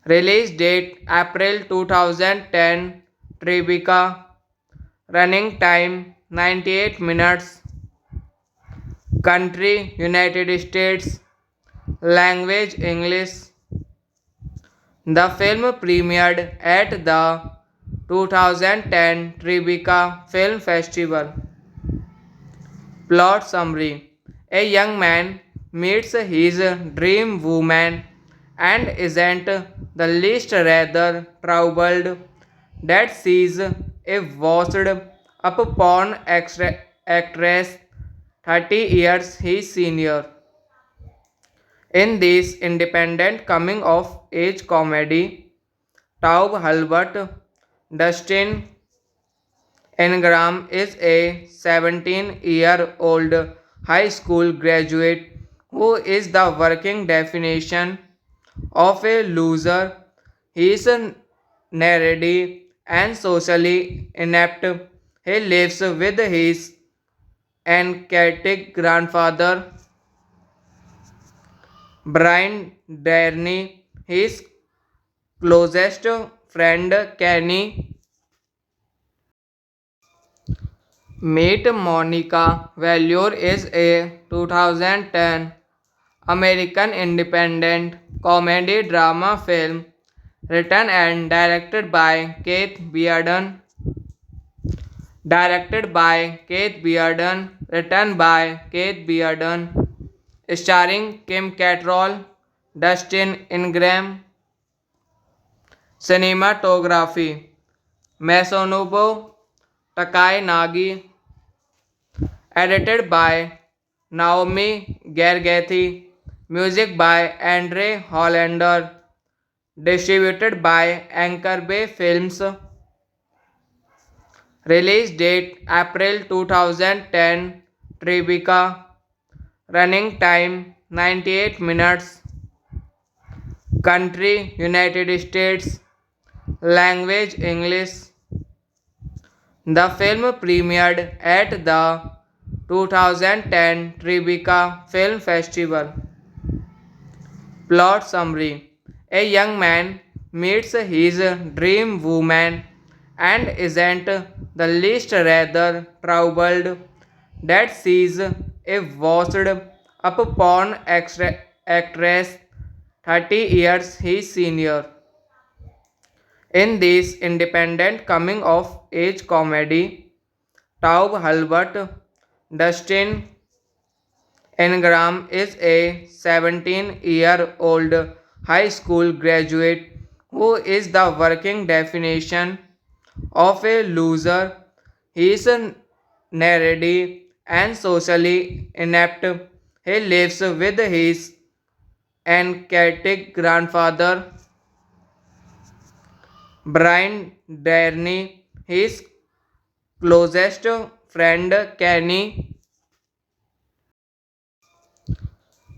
Release date April 2010. Tribeca. Running time 98 minutes. Country United States. Language English. The film premiered at the 2010 Tribeca Film Festival. Plot summary: a young man meets his dream woman and isn't the least rather troubled that sees a washed up porn actress 30 years his senior. In this independent coming of age comedy, Taub Halbert Dustin Ingram is a 17-year-old high school graduate who is the working definition of a loser. He is nerdy and socially inept. He lives with his anarchic grandfather, Brian Darney, his closest friend Kenny. Meet Monica Valure is a 2010 American independent comedy drama film written and directed by Keith Bearden. Written by Keith Bearden, starring Kim Cattrall, Dustin Ingram. Cinematography Masanobu Takai-Nagi. Edited by Naomi Gergethi. Music by Andre Hollander. Distributed by Anchor Bay Films. Release date April 2010. Tribeca. Running time 98 minutes. Country United States. Language English. The film premiered at the 2010 Tribeca Film Festival. Plot summary: a young man meets his dream woman and isn't the least rather troubled that sees a washed up porn actress 30 years his senior. In this independent coming of age comedy, Taub Halbert Dustin Ingram is a 17-year-old high school graduate who is the working definition of a loser. He is nerdy and socially inept. He lives with his anarchic grandfather, Brian Darney, his closest friend Kenny.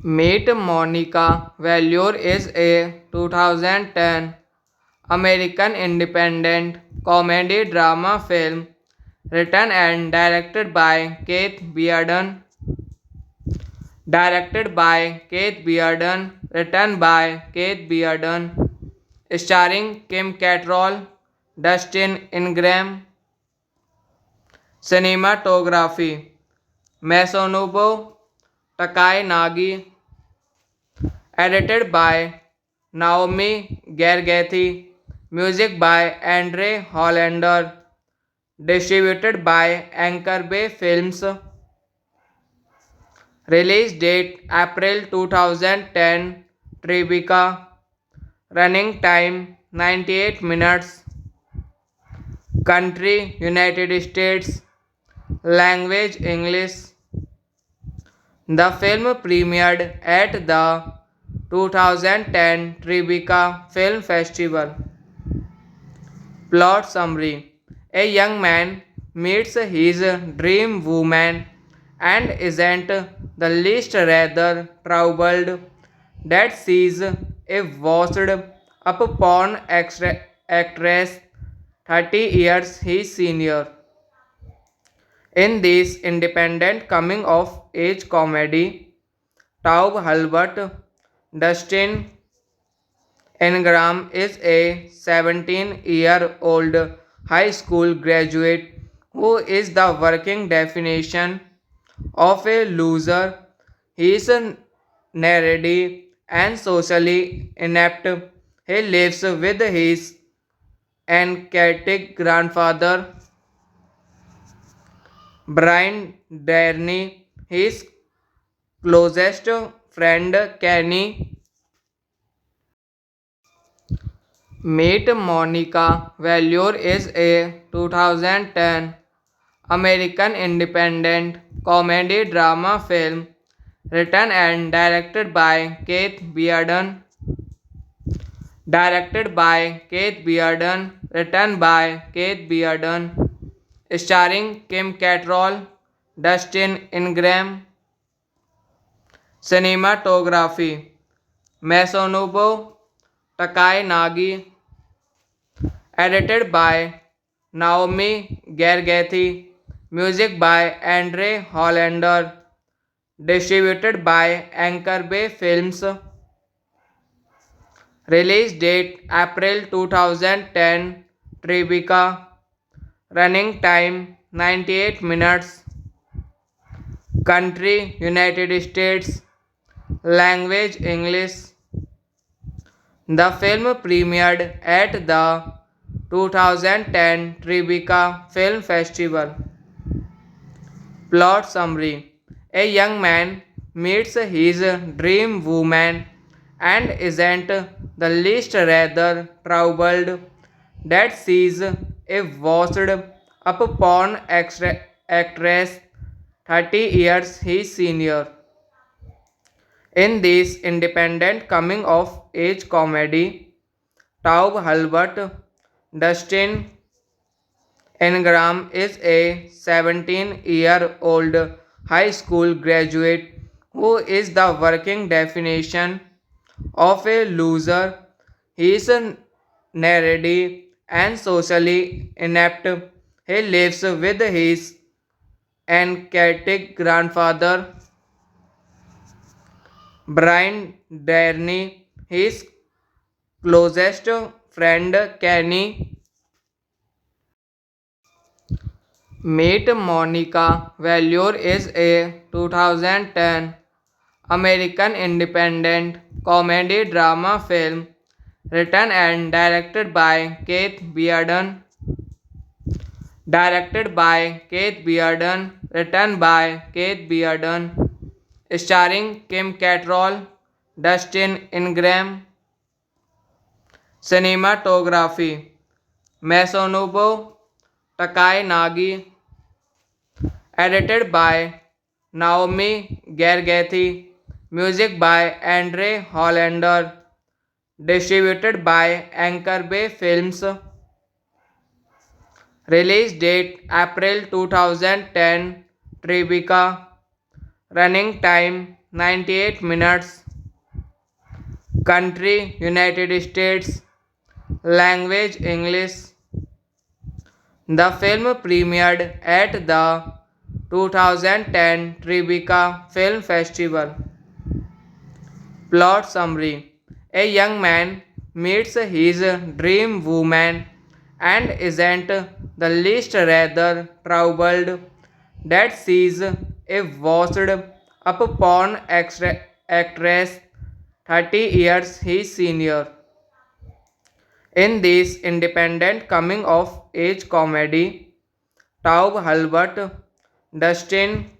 Meet Monica Valure is a 2010 American independent comedy drama film written and directed by Keith Bearden. Written by Keith Bearden, starring Kim Cattrall, Dustin Ingram. Cinematography Masanobu Takai-Nagi. Edited by Naomi Gergethi. Music by Andre Hollander. Distributed by Anchor Bay Films. Release date April 2010. Tribeca. Running time 98 minutes. Country United States. Language English. The film premiered at the 2010 Tribeca Film Festival. Plot summary: a young man meets his dream woman and isn't the least rather troubled that sees a washed up porn actress 30 years his senior. In this independent coming of age comedy, Taub Halbert Dustin Ingram is a 17-year-old high school graduate who is the working definition of a loser. He is nerdy and socially inept. He lives with his anarchic grandfather, Brian Darney, his closest friend Kenny. Meet Monica Valure is a 2010 American independent comedy drama film written and directed by Keith Bearden. Written by Keith Bearden, starring Kim Cattrall, Dustin Ingram. Cinematography Masanobu Takai Nagi. Edited by Naomi Gergethi. Music by Andre Hollander. Distributed by Anchor Bay Films. Release date April 2010. Tribeca. Running time 98 minutes. Country United States. Language English. The film premiered at the 2010 Tribeca Film Festival. Plot summary: a young man meets his dream woman and isn't the least rather troubled that sees a washed up porn actress 30 years his senior. In this independent coming of age comedy, Taub Halbert Dustin Ingram is a 17-year-old high school graduate who is the working definition of a loser. He is nerdy and socially inept. He lives with his anarchic grandfather, Brian Darney, his closest friend Kenny. Meet Monica Valure is a 2010 American independent comedy drama film written and directed by Keith Bearden. Written by Keith Bearden, starring Kim Cattrall, Dustin Ingram. Cinematography Masanobu Takai Nagi. Edited by Naomi Gergethi. Music by Andre Hollander. Distributed by Anchor Bay Films. Release date April 2010. Tribeca. Running time 98 minutes. Country United States. Language English. The film premiered at the 2010 Tribeca Film Festival. Plot summary: a young man meets his dream woman and isn't the least rather troubled that sees a washed up porn actress 30 years his senior. In this independent coming of age comedy, Taub Halbert Dustin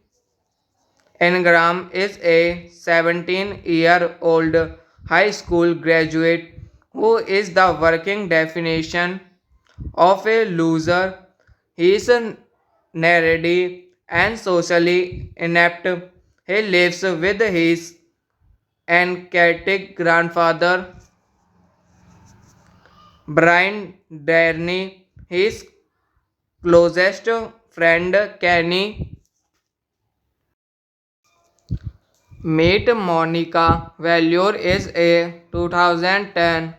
Ingram is a 17-year-old high school graduate who is the working definition of a loser. He is nerdy and socially inept. He lives with his anarchic grandfather, Brian Darney, his closest friend Kenny. Meet Monica Valure is a 2010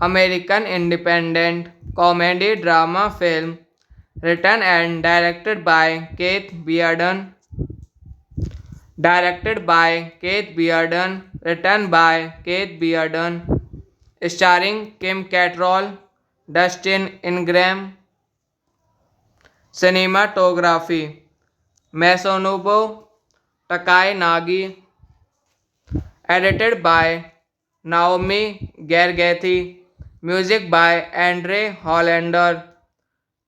American independent comedy drama film written and directed by Keith Bearden. Written by Keith Bearden, starring Kim Cattrall, Dustin Ingram. Cinematography Masanobu Takai Nagi, edited by Naomi Gergethi, music by Andre Hollander,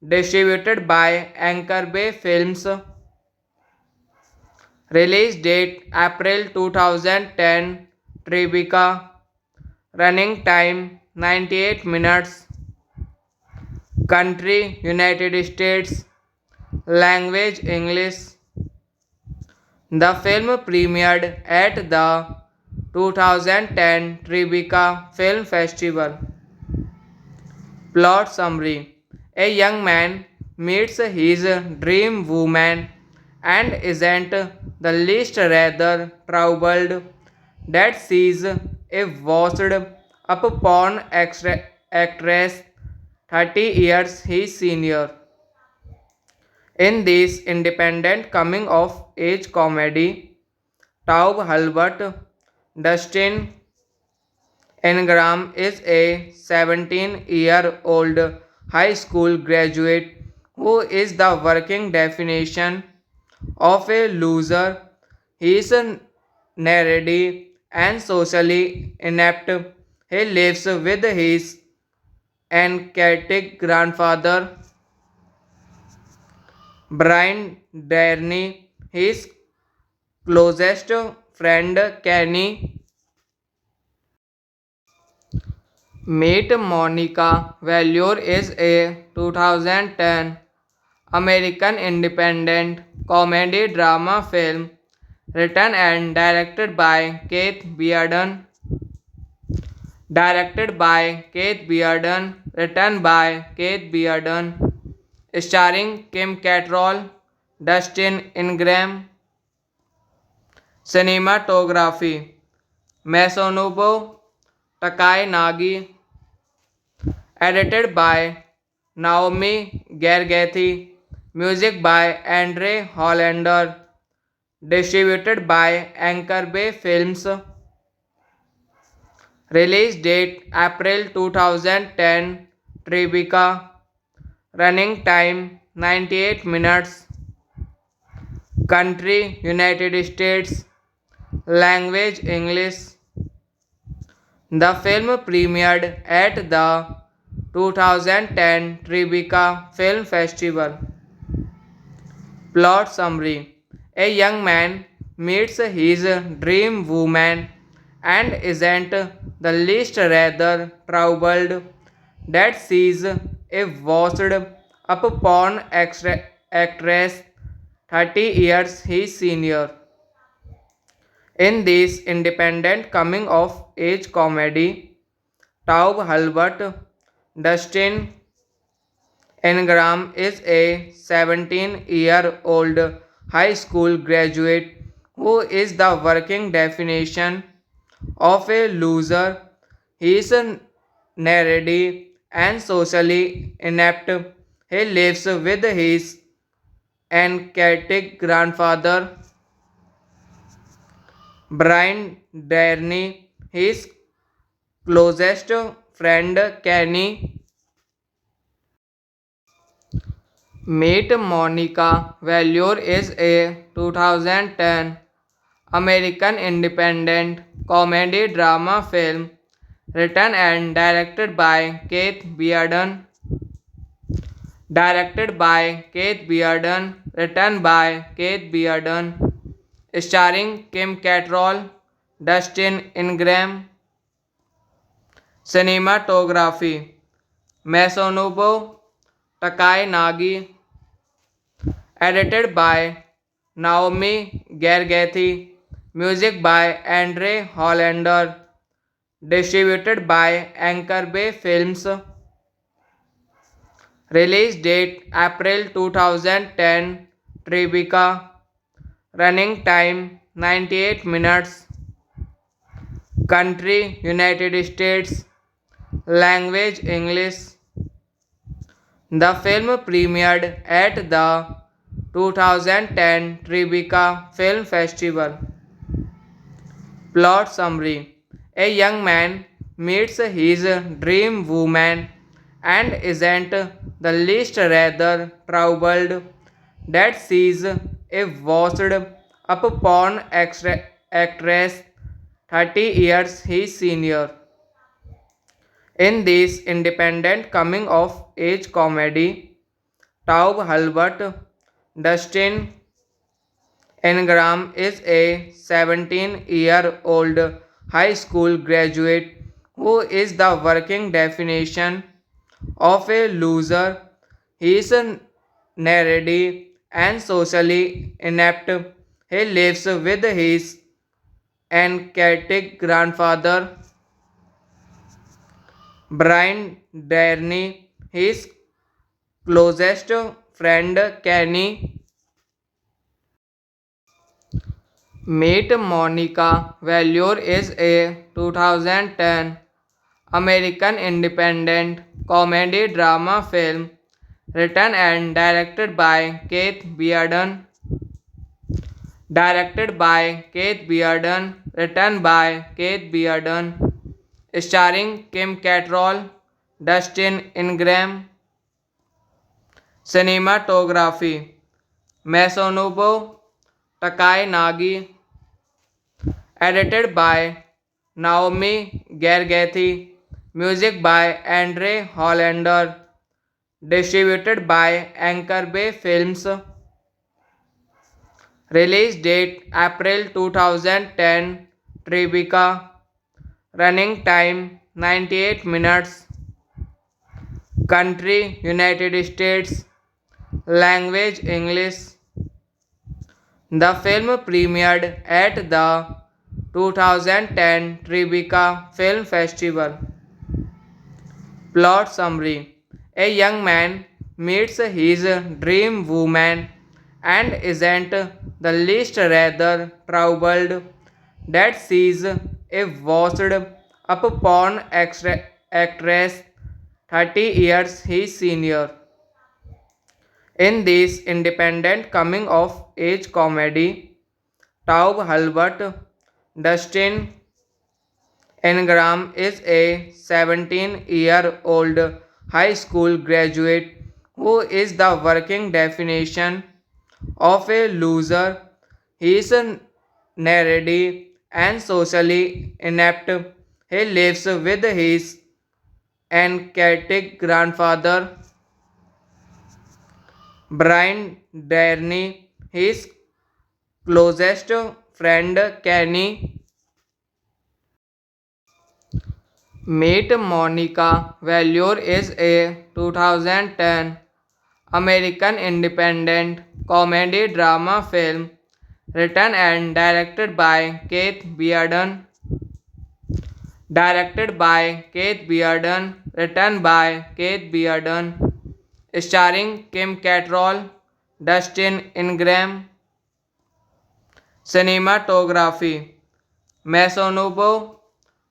distributed by Anchor Bay Films, release date April 2010, Tribeca, running time 98 minutes, country United States, language English. The film premiered at the 2010 Tribeca Film Festival. Plot summary: a young man meets his dream woman and isn't the least rather troubled that sees a washed up porn actress 30 years his senior. In this independent coming of age comedy, Taub Halbert, Dustin Ingram is a 17-year-old high school graduate who is the working definition of a loser. He is nerdy and socially inept. He lives with his anarchic grandfather, Brian Darney, his closest friend Kenny. Meet Monica Valure is a 2010 American independent comedy drama film written and directed by Keith Bearden. Written by Keith Bearden, starring Kim Cattrall, Dustin Ingram. Cinematography Masanobu Takai Nagi, edited by Naomi Gergethi, music by Andre Hollander, distributed by Anchor Bay Films, release date April 2010, Tribeca, running time 98 minutes, country United States, language English. The film premiered at the 2010 Tribeca Film Festival. Plot summary: a young man meets his dream woman and isn't the least rather troubled that sees a washed up porn actress 30 years his senior. In this independent coming of age comedy, Taub Halbert, Dustin Ingram is a 17-year-old high school graduate who is the working definition of a loser. He is nerdy and socially inept. He lives with his anarchic grandfather, Brian Darney, his closest friend Kenny. Meet Monica Valure is a 2010 American independent comedy drama film written and directed by Keith Bearden. Written by Keith Bearden, starring Kim Cattrall, Dustin Ingram. Cinematography Masanobu Takai Nagi, edited by Naomi Gergethi, music by Andre Hollander, distributed by Anchor Bay Films, release date April 2010, Tribeca, running time 98 minutes. Country United States. Language English. The film premiered at the 2010 Tribeca Film Festival. Plot summary. A young man meets his dream woman and isn't the least rather troubled that sees a washed up porn actress 30 years his senior. In this independent coming of age comedy, Taub Halbert Dustin Ingram is a 17-year-old high school graduate who is the working definition of a loser. He is nerdy and socially inept. He lives with his anarchic grandfather, Brian Darney, his closest friend Kenny. Meet Monica Valure is a 2010 American independent comedy drama film written and directed by Keith Bearden. Written by Keith Bearden, starring Kim Cattrall, Dustin Ingram. Cinematography Masanobu Takai Nagi. Edited by Naomi Gergethi. Music by Andre Hollander. Distributed by Anchor Bay Films. Release date April 2010. Tribeca. Running time 98 minutes. Country United States. Language English. The film premiered at the 2010 Tribeca Film Festival. Plot summary. A young man meets his dream woman and isn't the least rather troubled that sees a washed up porn actress 30 years his senior. In this independent coming of age comedy, Taub Halbert Dustin Ingram is a 17-year-old high school graduate who is the working definition of a loser. He is nerdy and socially inept. He lives with his anarchic grandfather, Brian Darney, his closest friend Kenny. Meet Monica Valure is a 2010 American independent comedy drama film written and directed by Keith Bearden. Written by Keith Bearden, starring Kim Cattrall, Dustin Ingram. Cinematography Masanobu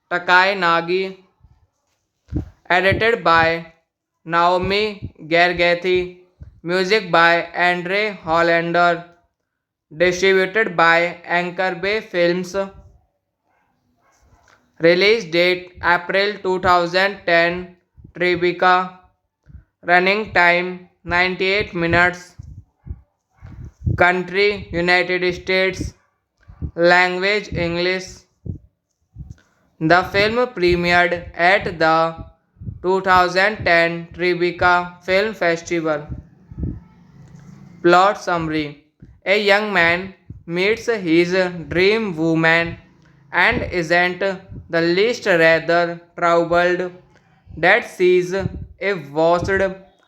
Takai Nagi. Edited by Naomi Gergethi. Music by Andre Hollander. Distributed by Anchor Bay Films. Release date April 2010. Tribeca. Running time 98 minutes. Country United States. Language English. The film premiered at the 2010 Tribeca Film Festival. Plot summary. A young man meets his dream woman and isn't the least rather troubled that sees a washed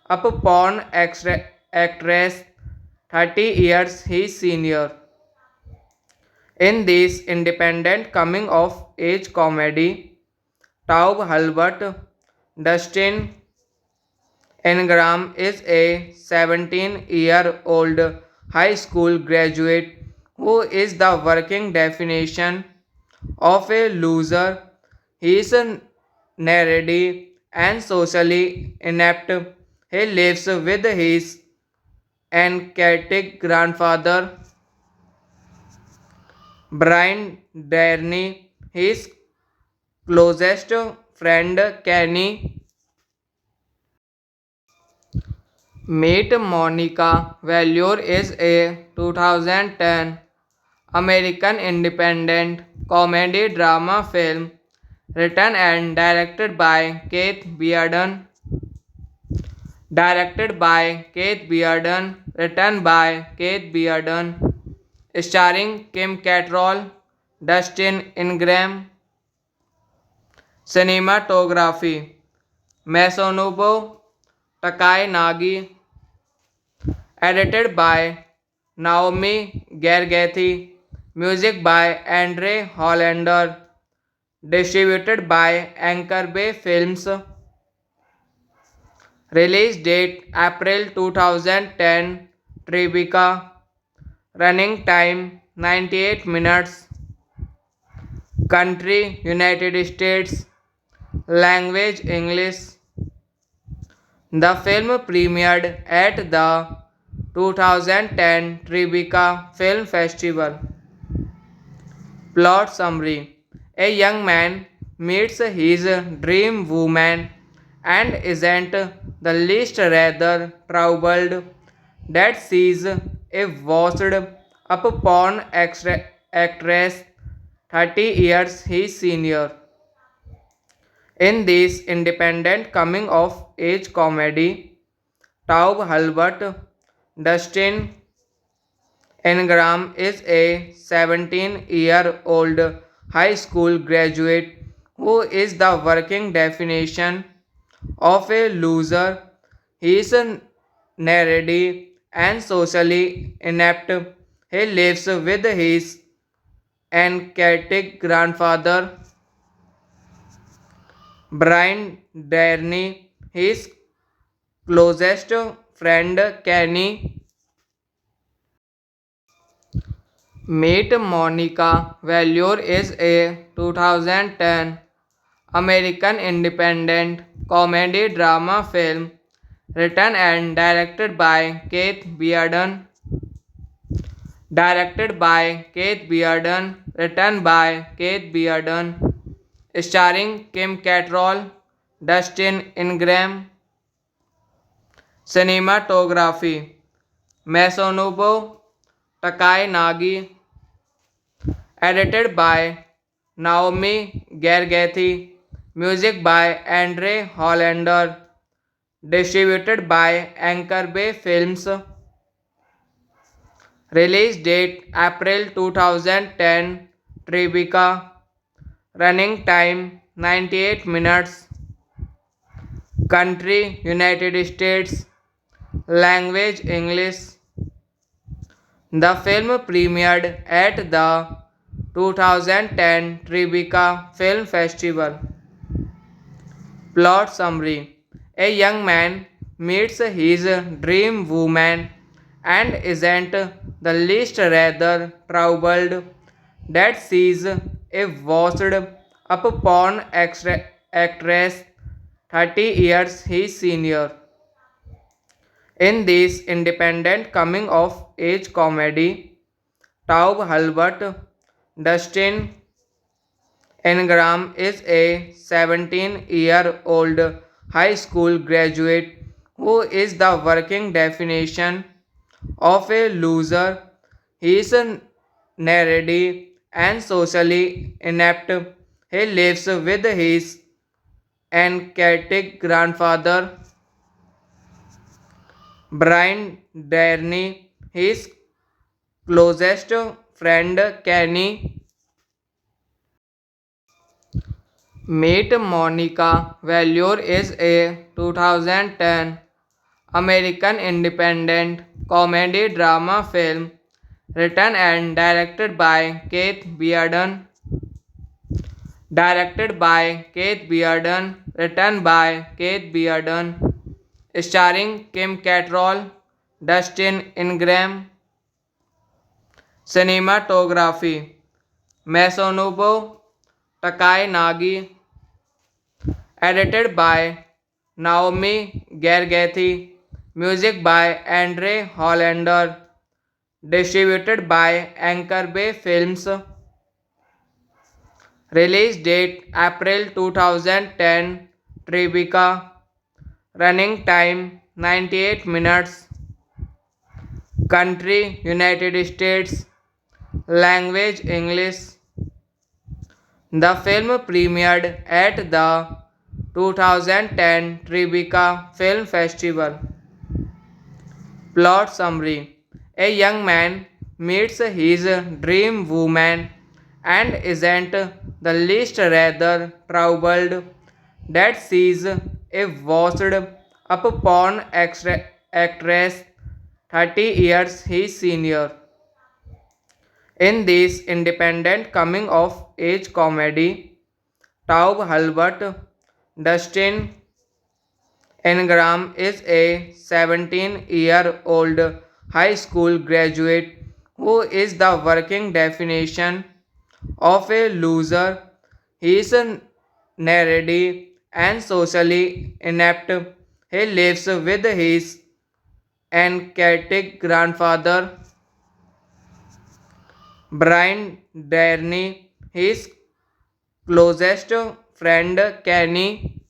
up porn actress 30 years his senior. In this independent coming of age comedy, Taub Halbert Dustin Ingram is a 17-year-old high school graduate who is the working definition of a loser. He is nerdy and socially inept. He lives with his anarchic grandfather, Brian Darney, his closest friend Kenny. Meet Monica Valure is a 2010 American independent comedy drama film written and directed by Keith Bearden. Written by Keith Bearden, starring Kim Cattrall, Dustin Ingram. Cinematography Masanobu Takai Nagi. Edited by Naomi Gergethi. Music by Andre Hollander. Distributed by Anchor Bay Films. Release date April 2010. Tribeca. Running time 98 minutes. Country United States. Language English. The film premiered at the 2010 Tribeca Film Festival. Plot summary: a young man meets his dream woman and isn't the least rather troubled that sees a washed up porn actress 30 years his senior. In this independent coming of age comedy, Taub Halbert Dustin Ingram is a 17-year-old high school graduate who is the working definition of a loser. He is nerdy and socially inept. He lives with his anarchic grandfather, Brian Darney, his closest friend Kenny. Meet Monica Valure is a 2010 American independent comedy drama film written and directed by Keith Bearden. Written by Keith Bearden, starring Kim Cattrall, Dustin Ingram. Cinematography Masanobu Takai Nagi. Edited by Naomi Gergethi. Music by Andre Hollander. Distributed by Anchor Bay Films. Release date April 2010. Tribeca. Running time 98 minutes. Country United States. Language English. The film premiered at the 2010 Tribeca Film Festival. Plot summary: a young man meets his dream woman and isn't the least rather troubled that sees a washed up porn actress 30 years his senior. In this independent coming of age comedy, Taub Halbert Dustin Ingram is a 17-year-old high school graduate who is the working definition of a loser. He is nerdy and socially inept. He lives with his anarchic grandfather, Brian Darney, his closest friend Kenny. Meet Monica Valure is a 2010 American independent comedy drama film written and directed by Keith Bearden. Written by Keith Bearden, starring Kim Cattrall, Dustin Ingram. Cinematography Masanobu Takai Nagi. Edited by Naomi Gergethi. Music by Andre Hollander. Distributed by Anchor Bay Films. Release date April 2010. Tribeca. Running time 98 minutes. Country United States. Language English. The film premiered at the 2010 Tribeca Film Festival. Plot summary: a young man meets his dream woman and isn't the least rather troubled that sees a washed up porn actress 30 years his senior. In this independent coming of age comedy, Taub Halbert Dustin Ingram is a 17-year-old high school graduate who is the working definition of a loser. He is nerdy and socially inept. He lives with his anarchic grandfather, Brian Darney, his closest friend Kenny.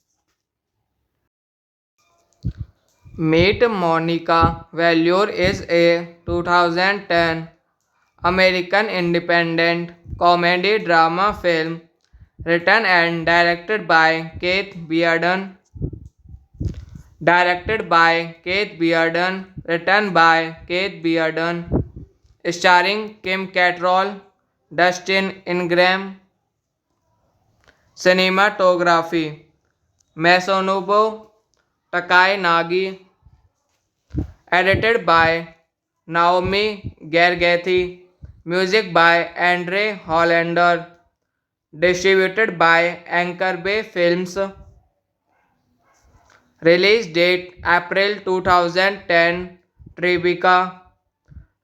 Meet Monica Valure is a 2010 American independent comedy drama film written and directed by Keith Bearden. Written by Keith Bearden, starring Kim Cattrall, Dustin Ingram. Cinematography Masanobu Takai Nagi. Edited by Naomi Gergethi. Music by Andre Hollander. Distributed by Anchor Bay Films. Release date April 2010. Tribeca.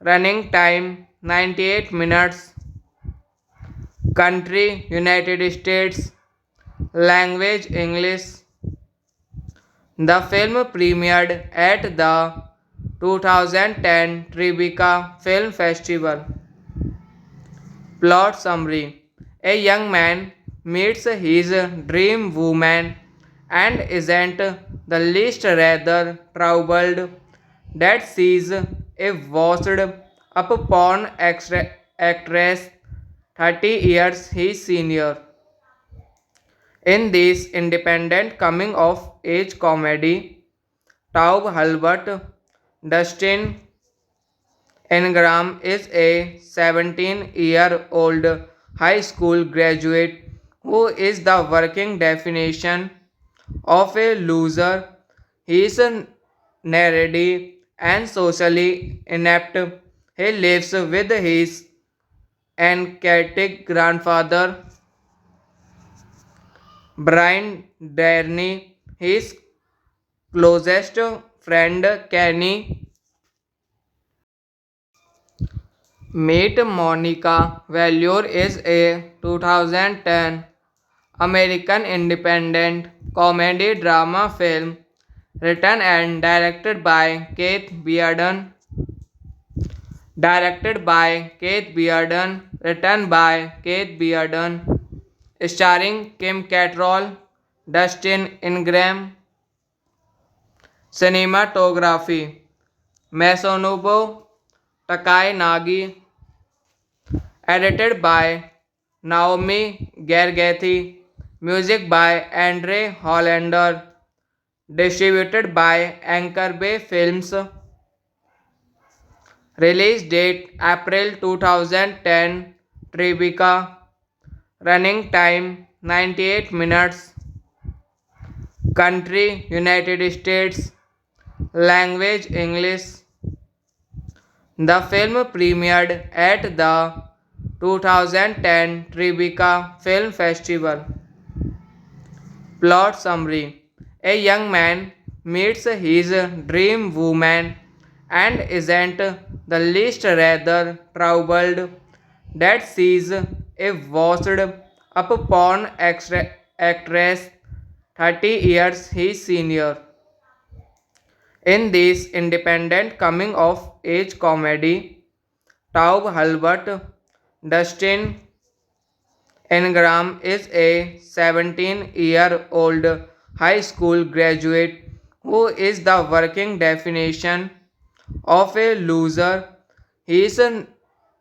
Running time 98 minutes. Country United States. Language English. The film premiered at the 2010 Tribeca Film Festival. Plot summary: a young man meets his dream woman and isn't the least rather troubled that sees a washed up porn actress 30 years his senior. In this independent coming of age comedy, Taub Halbert Dustin Ingram is a 17-year-old high school graduate who is the working definition of a loser. He is nerdy and socially inept. He lives with his anarchic grandfather, Brian Darney, his closest friend Kenny. Meet Monica Valure is a 2010 American independent comedy drama film written and directed by Keith Bearden. Written by Keith Bearden, starring Kim Cattrall, Dustin Ingram. Cinematography Masanobu Takai Nagi. Edited by Naomi Gergethi. Music by Andre Hollander. Distributed by Anchor Bay Films. Release date April 2010. Tribeca. Running time 98 minutes. Country United States. Language English. The film premiered at the 2010 Tribeca Film Festival. Plot summary: a young man meets his dream woman and isn't the least rather troubled that sees a washed up porn actress 30 years his senior. In this independent coming of age comedy, Taub Halbert Dustin Ingram is a 17-year-old high school graduate who is the working definition of a loser. He is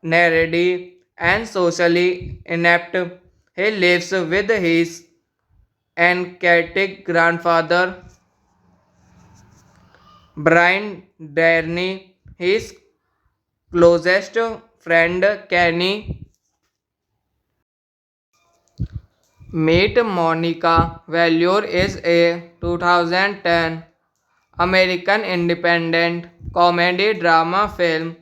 nerdy and socially inept. He lives with his anarchic grandfather, Brian Darney, his closest friend Kenny. Meet Monica Valure is a 2010 American independent comedy drama film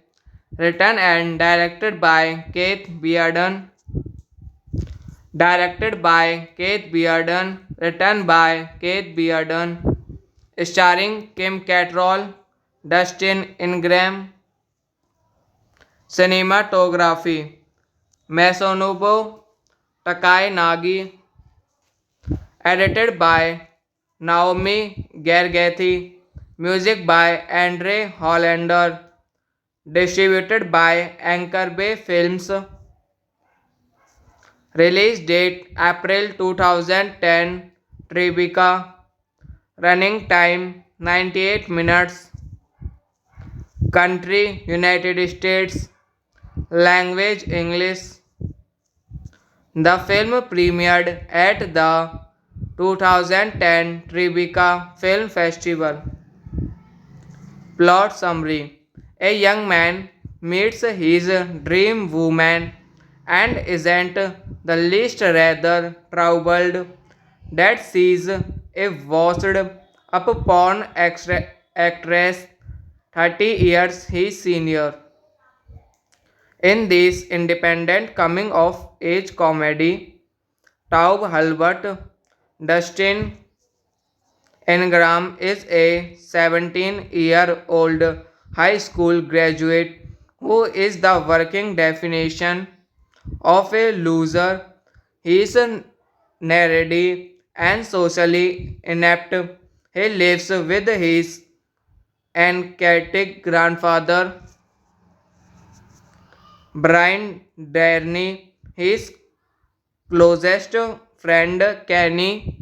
written and directed by Keith Bearden. Written by Keith Bearden, starring Kim Cattrall, Dustin Ingram. Cinematography Masanobu Takai Nagi. Edited by Naomi Gergethi. Music by Andre Hollander. Distributed by Anchor Bay Films. Release date April 2010. Tribeca. Running time 98 minutes. Country United States. Language English. The film premiered at the 2010 Tribeca Film Festival. Plot summary: a young man meets his dream woman and isn't the least rather troubled that sees a washed up porn actress 30 years his senior. In this independent coming of age comedy, Taub Halbert Dustin Ingram is a 17-year-old high school graduate who is the working definition of a loser. He is nerdy and socially inept. He lives with his anarchic grandfather, Brian Darney, his closest friend Kenny,